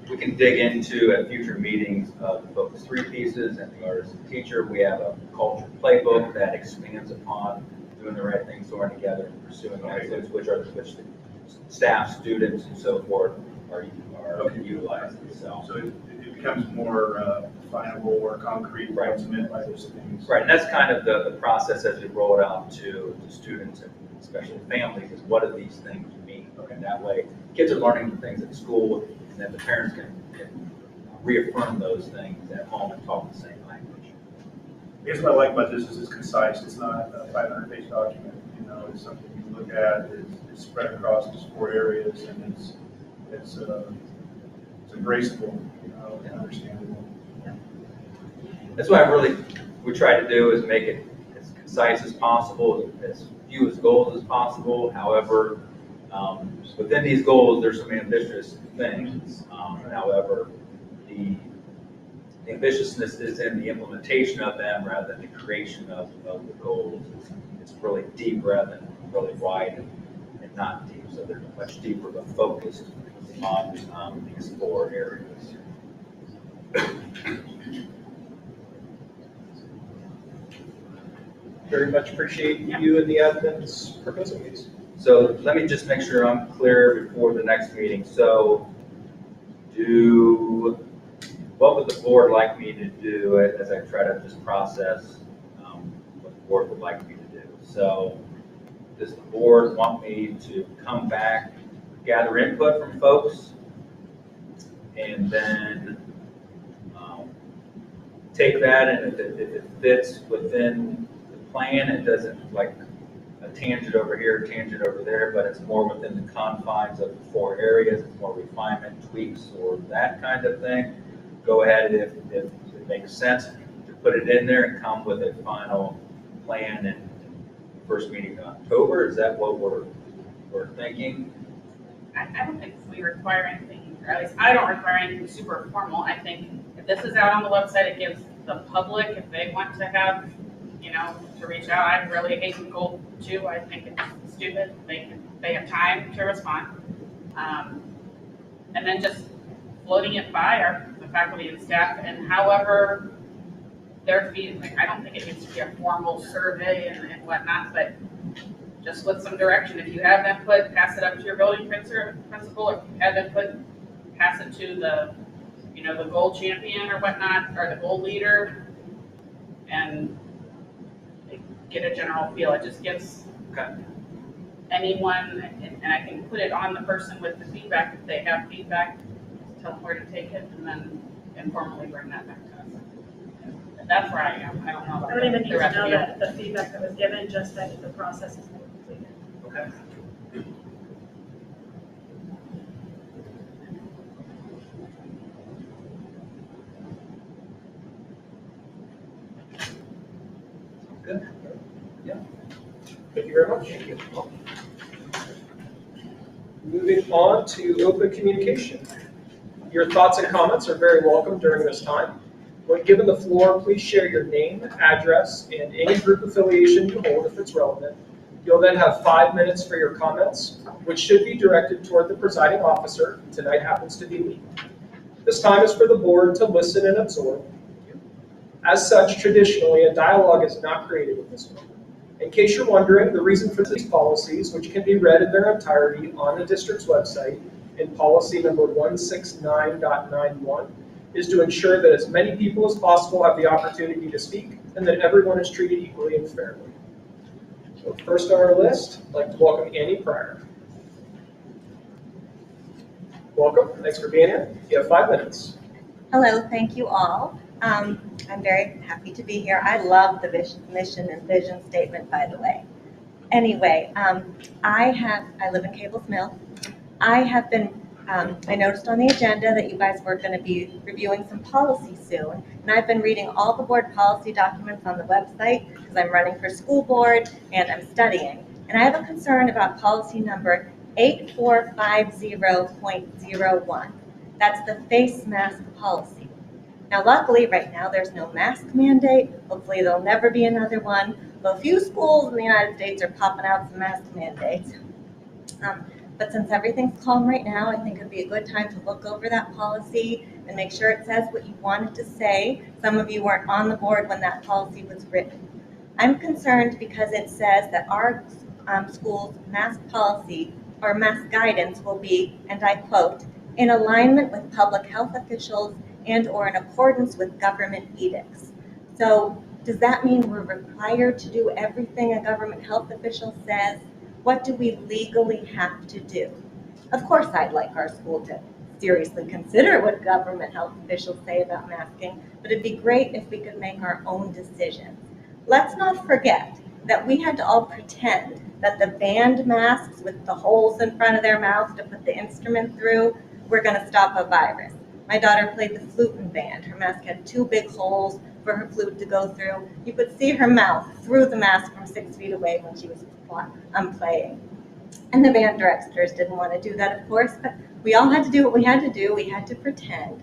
we can dig into at future meetings the Focus 3 pieces and the artist and teacher. We have a culture playbook that expands upon doing the right thing, soaring together, and pursuing excellence, which the staff, students, and so forth are utilizing. So it becomes more definable or concrete, Right. what's meant by those things. Right, and that's kind of the process as we roll it out to students and especially families, is what do these things mean? And that way, kids are learning the things at school, and then the parents can reaffirm those things at home and talk the same language. I guess what I like about this is it's concise. It's not a 500-page document. It's something you can look at. It's spread across these 4 areas, and it's embraceable, and understandable. That's why we try to do is make it as concise as possible, as few as goals as possible. However, within these goals, there's some ambitious things. However, the ambitiousness is in the implementation of them rather than the creation of the goals. It's really deep rather than really wide and not deep. So they're much deeper but focused on these 4 areas. Very much appreciate you and the admins proposing these. So let me just make sure I'm clear before the next meeting. So what would the board like me to do as I try to just process what the board would like me to do? So does the board want me to come back, gather input from folks, and then take that, and if it fits within the plan, it doesn't like a tangent over here, tangent over there, but it's more within the confines of the 4 areas, it's more refinement, tweaks, or that kind of thing. Go ahead, if it makes sense to put it in there and come with a final plan in first meeting in October. Is that what we're thinking? I don't think we require anything, or at least I don't require anything super formal. I think if this is out on the website, it gives the public, if they want to have, to reach out. I really hate goal 2. I think it's stupid. They have time to respond. And then just floating it by the faculty and staff, and however their feedback. I don't think it needs to be a formal survey and whatnot, but just with some direction. If you have input, pass it up to your building principal. If you have input, pass it to the goal champion or whatnot, or the goal leader, and get a general feel. It just gives anyone, and I can put it on the person with the feedback. If they have feedback, tell them where to take it, and then informally bring that back to us. And that's where I am. I don't know about I don't even need the to rest know of you. that the feedback that was given, just that the process is completed. Okay. Good. Yeah. Thank you very much. Thank you. Moving on to open communication. Your thoughts and comments are very welcome during this time. When given the floor, please share your name, address, and any group affiliation you hold if it's relevant. You'll then have 5 minutes for your comments, which should be directed toward the presiding officer. Tonight happens to be me. This time is for the board to listen and absorb. As such, traditionally, a dialogue is not created in this moment. In case you're wondering, the reason for these policies, which can be read in their entirety on the district's website, in policy number 169.91 is to ensure that as many people as possible have the opportunity to speak and that everyone is treated equally and fairly. So first on our list, I'd like to welcome Annie Pryor. Welcome, thanks for being here. You have 5 minutes. Hello, thank you all. I'm very happy to be here. I love the mission and vision statement, by the way. Anyway, I live in Cables Mill. I noticed on the agenda that you guys were going to be reviewing some policy soon, and I've been reading all the board policy documents on the website because I'm running for school board and I'm studying. And I have a concern about policy number 8450.01. That's the face mask policy. Now, luckily, right now, there's no mask mandate. Hopefully, there'll never be another one. Though a few schools in the United States are popping out some mask mandates. But since everything's calm right now, I think it'd be a good time to look over that policy and make sure it says what you want it to say. Some of you weren't on the board when that policy was written. I'm concerned because it says that our school's mask policy or mask guidance will be, and I quote, in alignment with public health officials and or in accordance with government edicts. So does that mean we're required to do everything a government health official says? What do we legally have to do? Of course, I'd like our school to seriously consider what government health officials say about masking, but it'd be great if we could make our own decisions. Let's not forget that we had to all pretend that the band masks with the holes in front of their mouth to put the instrument through were going to stop a virus. My daughter played the flute in band. Her mask had 2 big holes for her flute to go through. You could see her mouth through the mask from 6 feet away when she was playing. And the band directors didn't want to do that, of course, but we all had to do what we had to do. We had to pretend.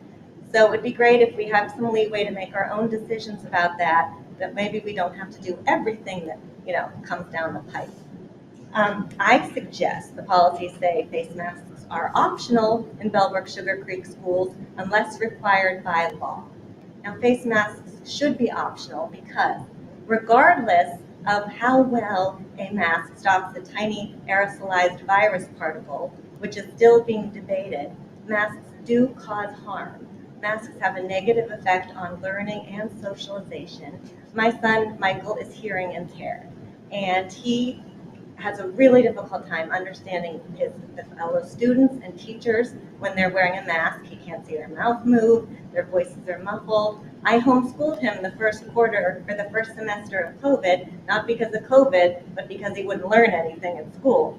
So it would be great if we have some leeway to make our own decisions about that maybe we don't have to do everything that, comes down the pipe. I suggest the policies say face masks are optional in Bellbrook-Sugarcreek schools unless required by law. Now, face masks should be optional because regardless of how well a mask stops a tiny aerosolized virus particle, which is still being debated, masks do cause harm. Masks have a negative effect on learning and socialization. My son, Michael, is hearing impaired, and he has a really difficult time understanding the fellow students and teachers when they're wearing a mask. He can't see their mouth move, their voices are muffled. I homeschooled him the first semester of COVID, not because of COVID, but because he wouldn't learn anything in school.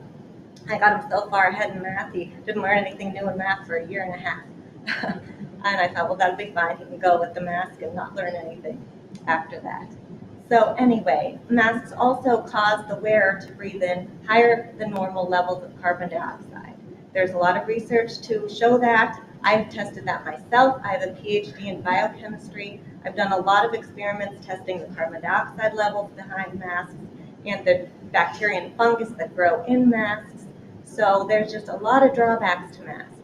I got him so far ahead in math, he didn't learn anything new in math for 1.5 years. And I thought, well, that'll be fine. He can go with the mask and not learn anything after that. So anyway, masks also cause the wearer to breathe in higher than normal levels of carbon dioxide. There's a lot of research to show that. I've tested that myself. I have a PhD in biochemistry. I've done a lot of experiments testing the carbon dioxide levels behind masks and the bacteria and fungus that grow in masks. So there's just a lot of drawbacks to masks.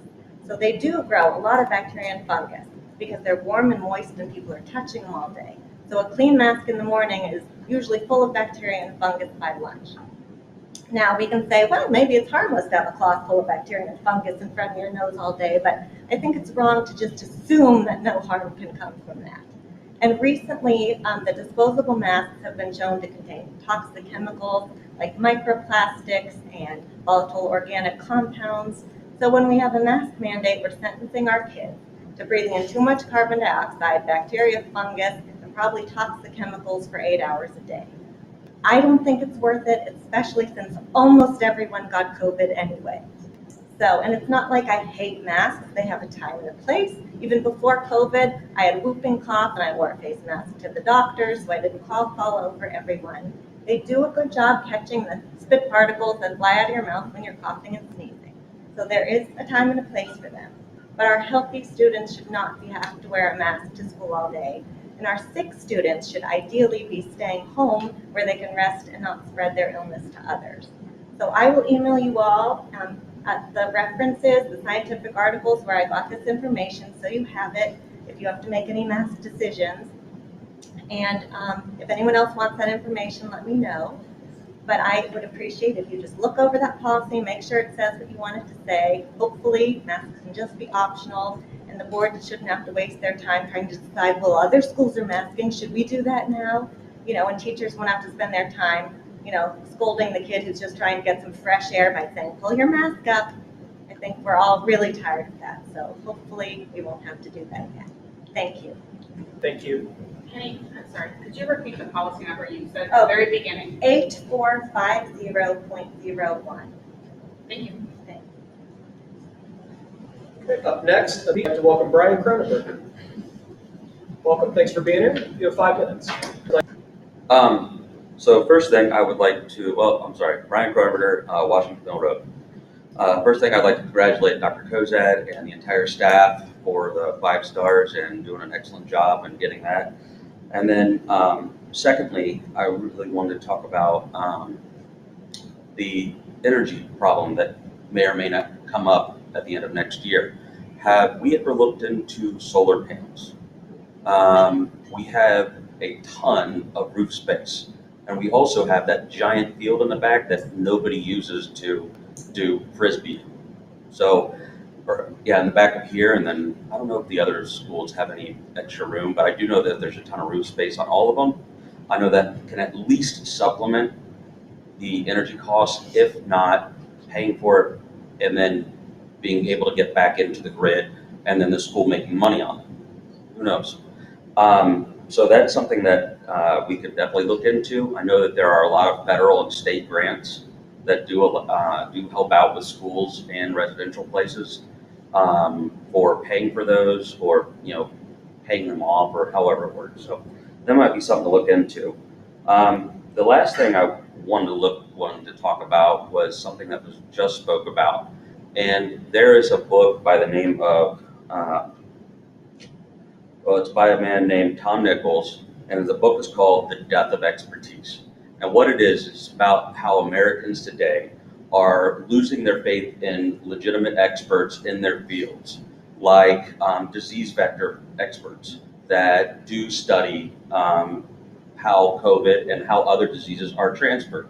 So they do grow a lot of bacteria and fungus because they're warm and moist and people are touching them all day. So a clean mask in the morning is usually full of bacteria and fungus by lunch. Now we can say, well, maybe it's harmless to have a cloth full of bacteria and fungus in front of your nose all day, but I think it's wrong to just assume that no harm can come from that. And recently, the disposable masks have been shown to contain toxic chemicals like microplastics and volatile organic compounds. So when we have a mask mandate, we're sentencing our kids to breathing in too much carbon dioxide, bacteria, fungus, and probably toxic chemicals for 8 hours a day. I don't think it's worth it, especially since almost everyone got COVID anyway. So, and it's not like I hate masks. They have a time and a place. Even before COVID, I had whooping cough and I wore a face mask to the doctor so I didn't cough all over everyone. They do a good job catching the spit particles that fly out of your mouth when you're coughing and sneezing. So there is a time and a place for them. But our healthy students should not have to wear a mask to school all day. And our sick students should ideally be staying home where they can rest and not spread their illness to others. So I will email you all the references, the scientific articles where I got this information so you have it if you have to make any mask decisions. And if anyone else wants that information, let me know. But I would appreciate if you just look over that policy, make sure it says what you want it to say. Hopefully, masks can just be optional, and the board shouldn't have to waste their time trying to decide, well, other schools are masking, should we do that now? And teachers won't have to spend their time, scolding the kid who's just trying to get some fresh air by saying, pull your mask up. I think we're all really tired of that, so hopefully we won't have to do that again. Thank you. Thank you. Penny, I'm sorry, could you repeat the policy number you said at the very beginning? 8450.01. Thank you. Okay, up next, I'd like to welcome Brian Cronenberger. Welcome, thanks for being here. You have 5 minutes. So first thing I would like to, Brian Cronenberger, Washington Mill Road. First thing I'd like to congratulate Dr. Kozad and the entire staff for the 5 stars and doing an excellent job in getting that. And then secondly, I really wanted to talk about the energy problem that may or may not come up at the end of next year. Have we ever looked into solar panels? We have a ton of roof space, and we also have that giant field in the back that nobody uses to do frisbee. So, in the back of here, and then I don't know if the other schools have any extra room, but I do know that there's a ton of roof space on all of them. I know that can at least supplement the energy costs, if not paying for it and then being able to get back into the grid, and then the school making money on it. Who knows? So that's something that we could definitely look into. I know that there are a lot of federal and state grants that do help out with schools and residential places for paying for those, or paying them off, or however it works. So that might be something to look into. The last thing I wanted to talk about was something that was just spoke about, and there is a book by the name of it's by a man named Tom Nichols, and the book is called The Death of Expertise. And what it is about how Americans today are losing their faith in legitimate experts in their fields, like disease vector experts that do study how COVID and how other diseases are transferred,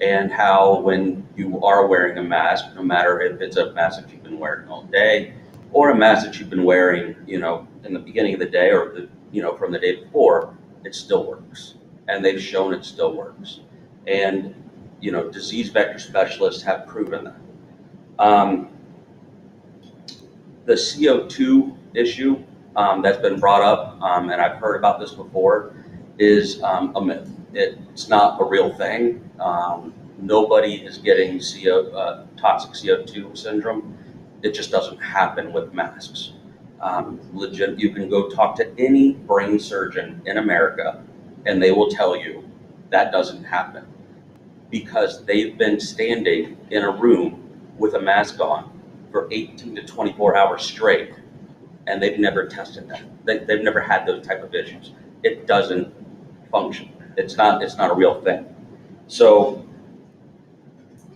and how when you are wearing a mask, no matter if it's a mask that you've been wearing all day, or a mask that you've been wearing, in the beginning of the day, or from the day before, it still works. And they've shown it still works. And, disease vector specialists have proven that. The CO2 issue that's been brought up, and I've heard about this before, is a myth. It's not a real thing. Nobody is getting toxic CO2 syndrome. It just doesn't happen with masks. You can go talk to any brain surgeon in America, and they will tell you that doesn't happen, because they've been standing in a room with a mask on for 18 to 24 hours straight, and they've never tested that. They've never had those type of issues. It doesn't function. It's not a real thing. So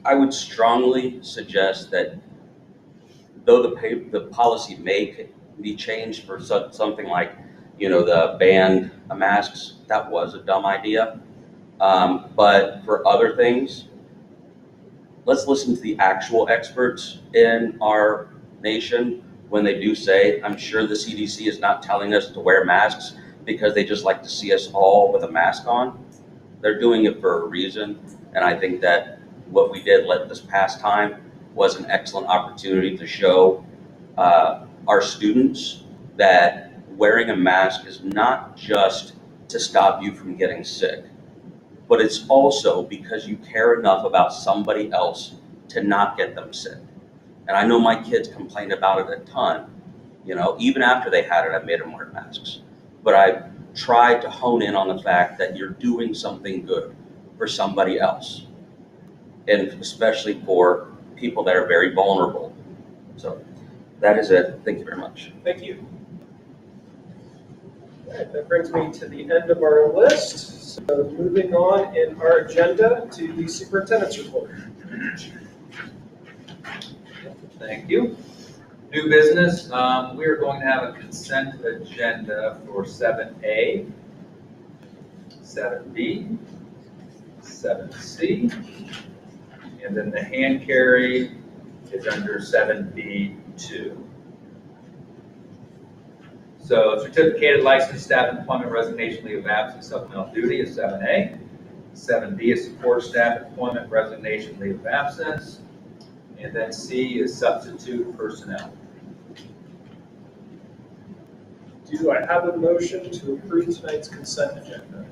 I would strongly suggest that, though the policy may be changed for something like, the ban of masks, that was a dumb idea. But for other things, let's listen to the actual experts in our nation when they do say, I'm sure the CDC is not telling us to wear masks because they just like to see us all with a mask on. They're doing it for a reason. And I think that what we did this past time was an excellent opportunity to show our students that wearing a mask is not just to stop you from getting sick, but it's also because you care enough about somebody else to not get them sick. And I know my kids complained about it a ton. Even after they had it, I made them wear masks. But I tried to hone in on the fact that you're doing something good for somebody else, and especially for people that are very vulnerable. So that is it. Thank you very much. Thank you. All right, that brings me to the end of our list. So moving on in our agenda to the superintendent's report. Thank you. New business, we are going to have a consent agenda for 7A, 7B, 7C. And then the hand carry is under 7B2. So certificated licensed staff employment resignation leave of absence supplemental duty is 7A. 7B is support staff employment resignation leave of absence. And then C is substitute personnel. Do I have a motion to approve tonight's consent agenda?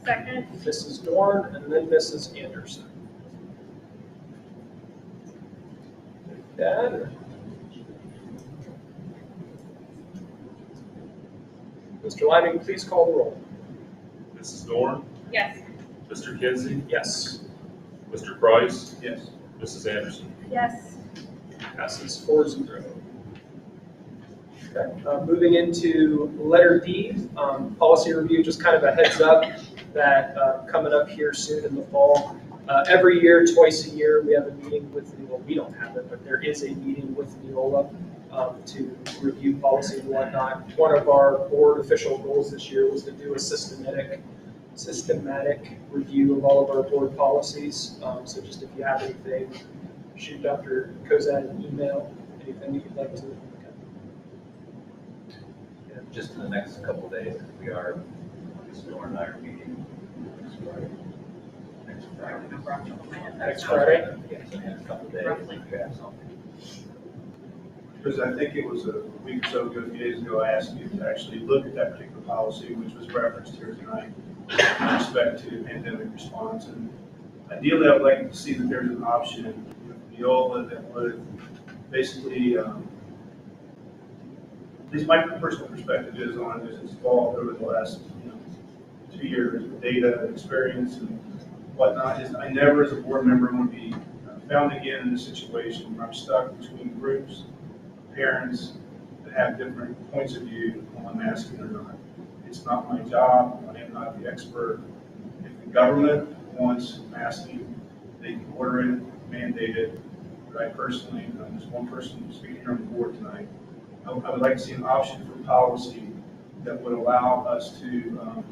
Second. Mrs. Dorn and then Mrs. Anderson. Dad? Mr. Lyman, please call the roll. Mrs. Dorn, Yes. Mr. Kinsey, Yes. Mr. Price, Yes. Mrs. Anderson. Yes. Passes 4-0. Okay, moving into letter D, policy review, just kind of a heads up that coming up here soon in the fall. Every year, twice a year, we have a meeting with Neola. We don't have it, but there is a meeting with Neola to review policy and whatnot. One of our board official goals this year was to do a systematic review of all of our board policies. So just if you have anything, shoot Dr. Kozad an email, anything that you'd like to. Yeah, just in the next couple of days, we are, Ms. Dorn and I are meeting next Friday. Next Friday. Next Friday? Yeah, so in a couple of days, Roughly. we have something. Because I think it was a week or so ago, a few days ago, I asked you to actually look at that particular policy, which was referenced here tonight, with respect to pandemic response. And ideally, I would like to see that there's an option with Neola that would basically, at least my personal perspective is on as it's evolved over the last 2 years with data and experience and whatnot. Is I never, as a board member, want to be found again in a situation where I'm stuck between groups, parents that have different points of view on masking or not. It's not my job. I am not the expert. If the government wants masking, they can order it, mandate it. But I personally, I'm just one person speaking here on the board tonight. I would like to see an option for policy that would allow us to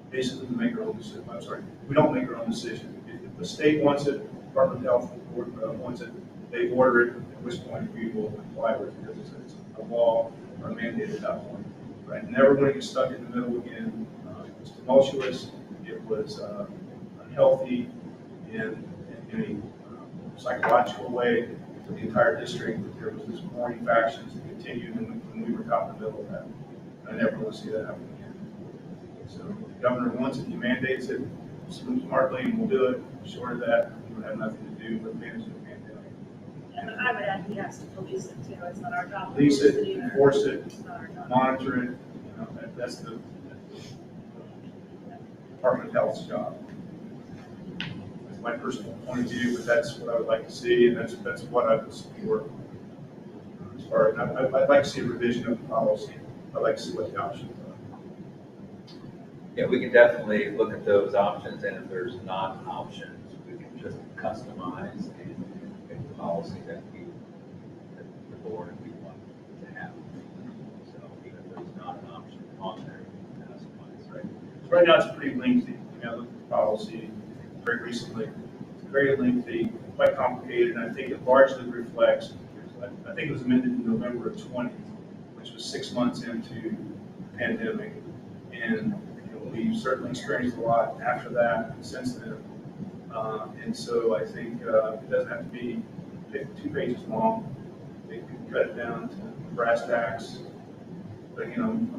basically make our own decision. I'm sorry, we don't make our own decision. If the state wants it, Department of Health wants it, they order it, at which point we will comply with it because it's a law or a mandate at that point. But I never want to get stuck in the middle again. It was tumultuous, it was unhealthy in a psychological way for the entire district. There was this warring factions that continued when we were caught in the middle of that. I never want to see that happen again. So if the governor wants it, he mandates it smartly, and we'll do it. Short of that, we would have nothing to do with managing the pandemic. And I would add, he has to police it too. It's not our job. to Police it, either. enforce it, It's not our job. monitor it, that's the Department of Health's job. That's my personal point of view, but that's what I would like to see, and that's what I would support. As far as, I'd like to see a revision of the policy. I'd like to see what the options are. Yeah, we can definitely look at those options, and if there's not options, we can just customize and make the policy that the board we want to have. So even if there's not an option on there, we can customize, right? Right now, it's pretty lengthy. I looked at the policy very recently. It's very lengthy, quite complicated, and I think it largely reflects, I think it was amended in November of 20, which was 6 months into the pandemic. And we've certainly experienced a lot after that, since then. And so I think it doesn't have to be 2 pages long. They can cut it down to brass tacks. But,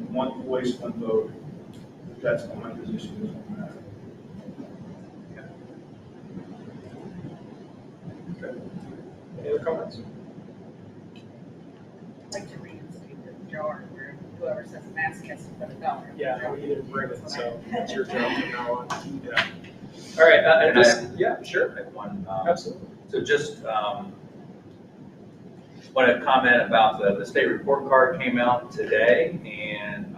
one voice, one vote. That's what my position is on that. Okay. Any other comments? I'd like to reinstate the jar where whoever says mask has to put $1. Yeah, we didn't bring it, so it's your job from now on. Yeah. All right, And yeah, sure, I have one, absolutely. so just want to comment about the state report card came out today, and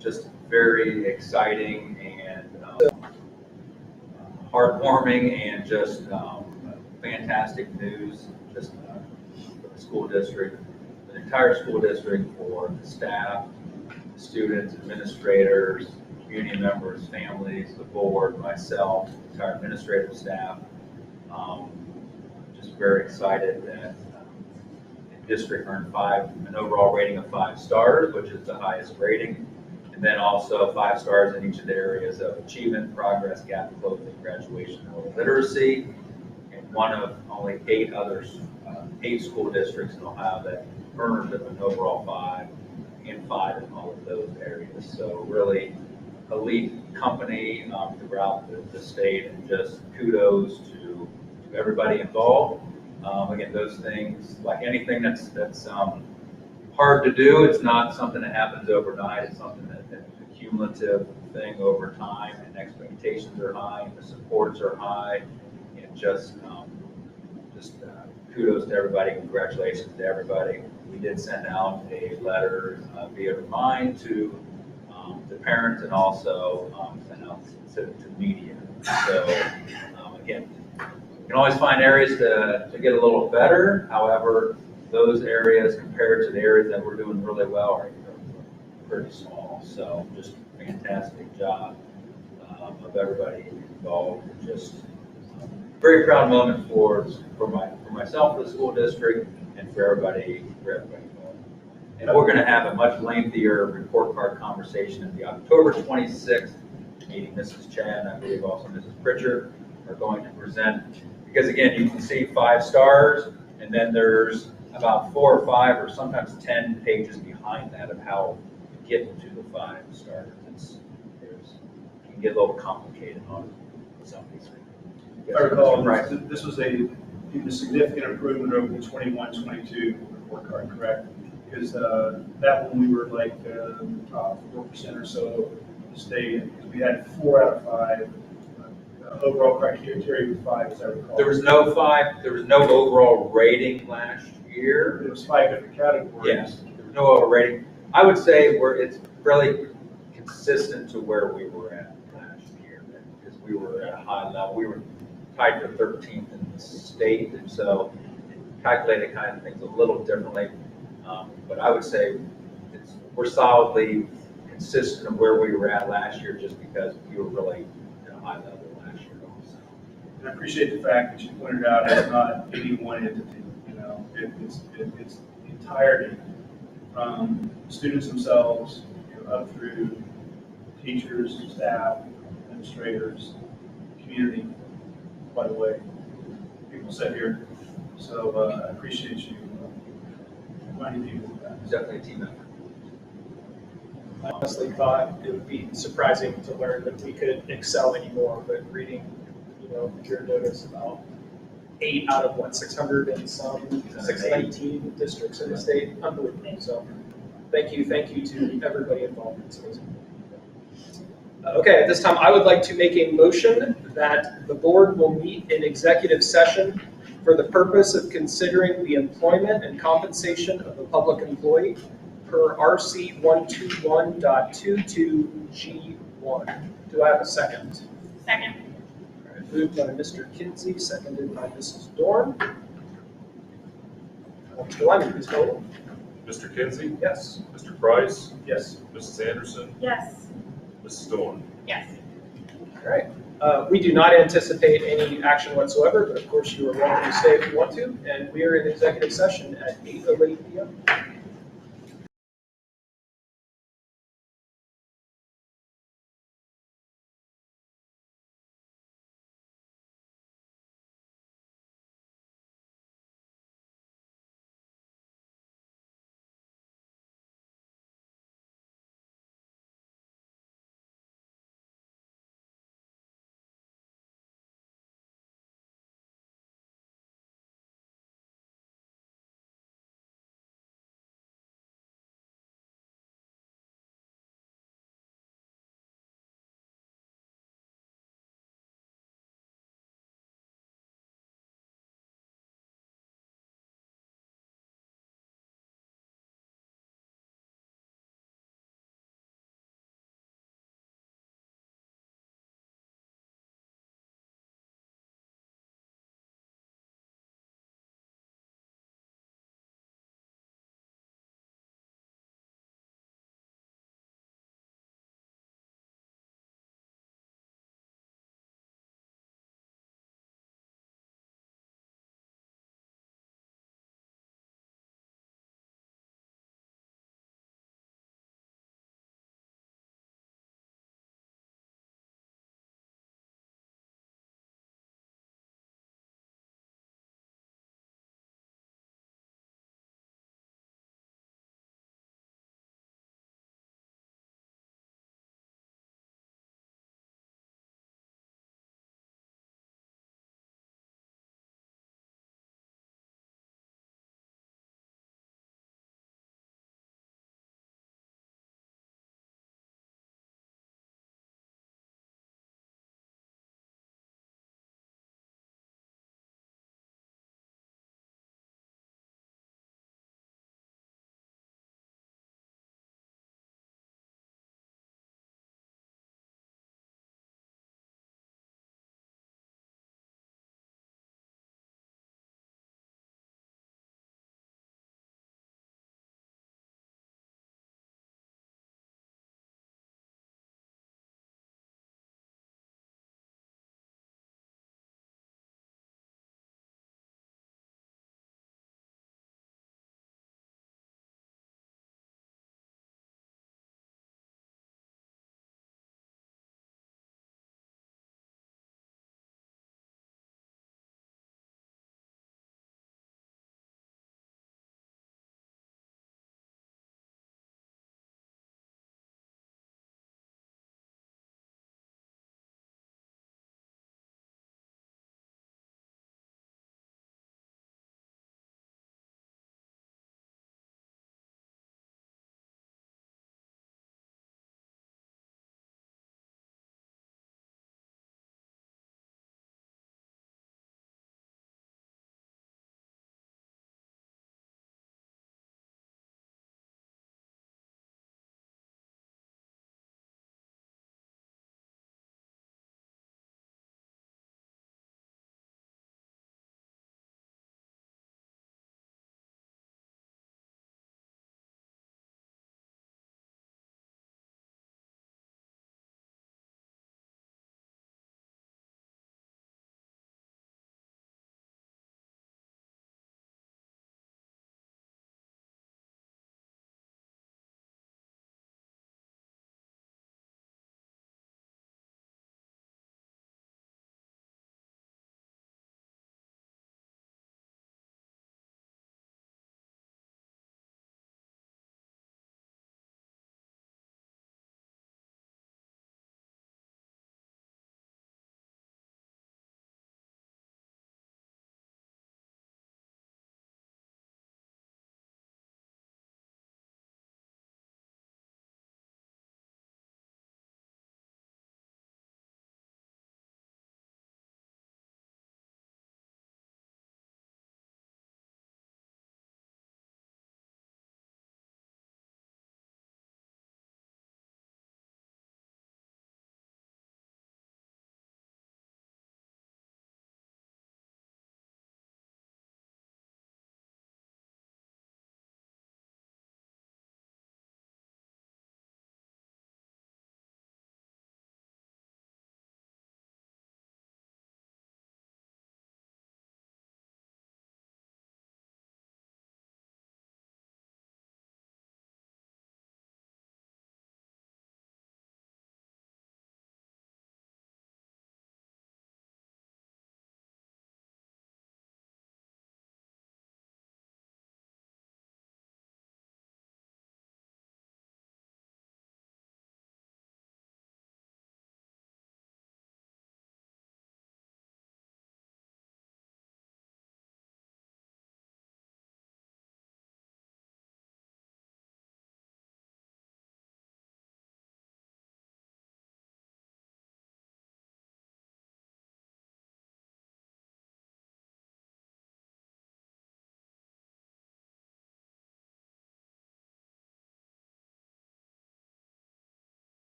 just very exciting and heartwarming and just fantastic news, just for the school district, the entire school district, for the staff, students, administrators, community members, families, the board, myself, entire administrative staff. Just very excited that the district earned an overall rating of 5 stars, which is the highest rating. And then also 5 stars in each of the areas of achievement, progress, gap closing, graduation, and literacy. And one of only 8 others, 8 school districts in Ohio that earned an overall 5 and 5 in all of those areas. So really elite company throughout the state, and just kudos to everybody involved. Again, those things, like anything that's hard to do, it's not something that happens overnight. It's something that's a cumulative thing over time, and expectations are high, and the supports are high, and just kudos to everybody. Congratulations to everybody. We did send out a letter via Remind to the parents, and also sent out to media. So again, you can always find areas to get a little better. However, those areas compared to the areas that we're doing really well are pretty small. So just fantastic job of everybody involved. Just very proud moment for myself, for the school district, and for everybody involved. And we're going to have a much lengthier report card conversation at the October 26th meeting. Mrs. Chan, I believe also Mrs. Pritchard, are going to present, because again, you can see 5 stars, and then there's about 4 or 5 or sometimes 10 pages behind that of how to get to the 5 stars. It can get a little complicated on some of these things. If I recall, this was a significant improvement over the 21-22 report card, correct? Because that one we were like top 4% or so of the state. We had 4 out of 5. Overall criteria was 5, as I recall. There was no 5. There was no overall rating last year. There was 5 different categories. Yes, there was no overall rating. I would say it's fairly consistent to where we were at last year, because we were at a high level. We were tied for 13th in the state, and so calculated kind of things a little differently. But I would say we're solidly consistent of where we were at last year, just because we were really at a high level last year also. And I appreciate the fact that you pointed out it's not any one entity, it's the entirety, from students themselves, up through teachers, staff, administrators, community, by the way, people sit here. So I appreciate you reminding people of that. It's definitely a team effort. I honestly thought it would be surprising to learn that we could excel anymore, but reading, your notice about 8 out of 600 and some 619 districts in the state, unbelievable. So thank you to everybody involved. It's amazing. Okay, at this time, I would like to make a motion that the board will meet in executive session for the purpose of considering the employment and compensation of a public employee per RC 121.22G1. Do I have a second? Second. All right, moved by Mr. Kinsey, seconded by Mrs. Dorn. Mr. Lyman, please call roll. Mr. Kinsey, Yes. Mr. Price, Yes. Mrs. Anderson, Yes. Mrs. Dorn. Yes. All right. We do not anticipate any action whatsoever, but of course you are welcome to stay if you want to. And we are in executive session at 8:08 p.m.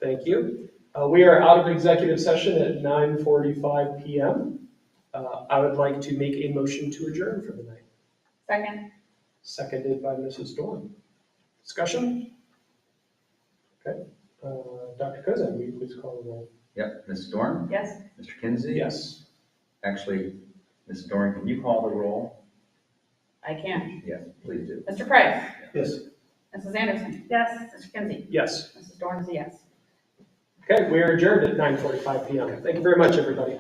Thank you. We are out of executive session at 9:45 PM. I would like to make a motion to adjourn for the night. Second. Seconded by Mrs. Dorn. Discussion? Okay. Dr. Kozan, will you please call the roll? Yep, Ms. Dorn, Yes. Mr. Kinsey? Yes. Actually, Ms. Dorn, can you call the roll? I can. Yes, please do. Mr. Price? Yes. Mrs. Anderson? Yes. Mr. Kinsey? Yes. Mrs. Dorn is a yes. Okay, we are adjourned at 9:45 PM. Thank you very much, everybody.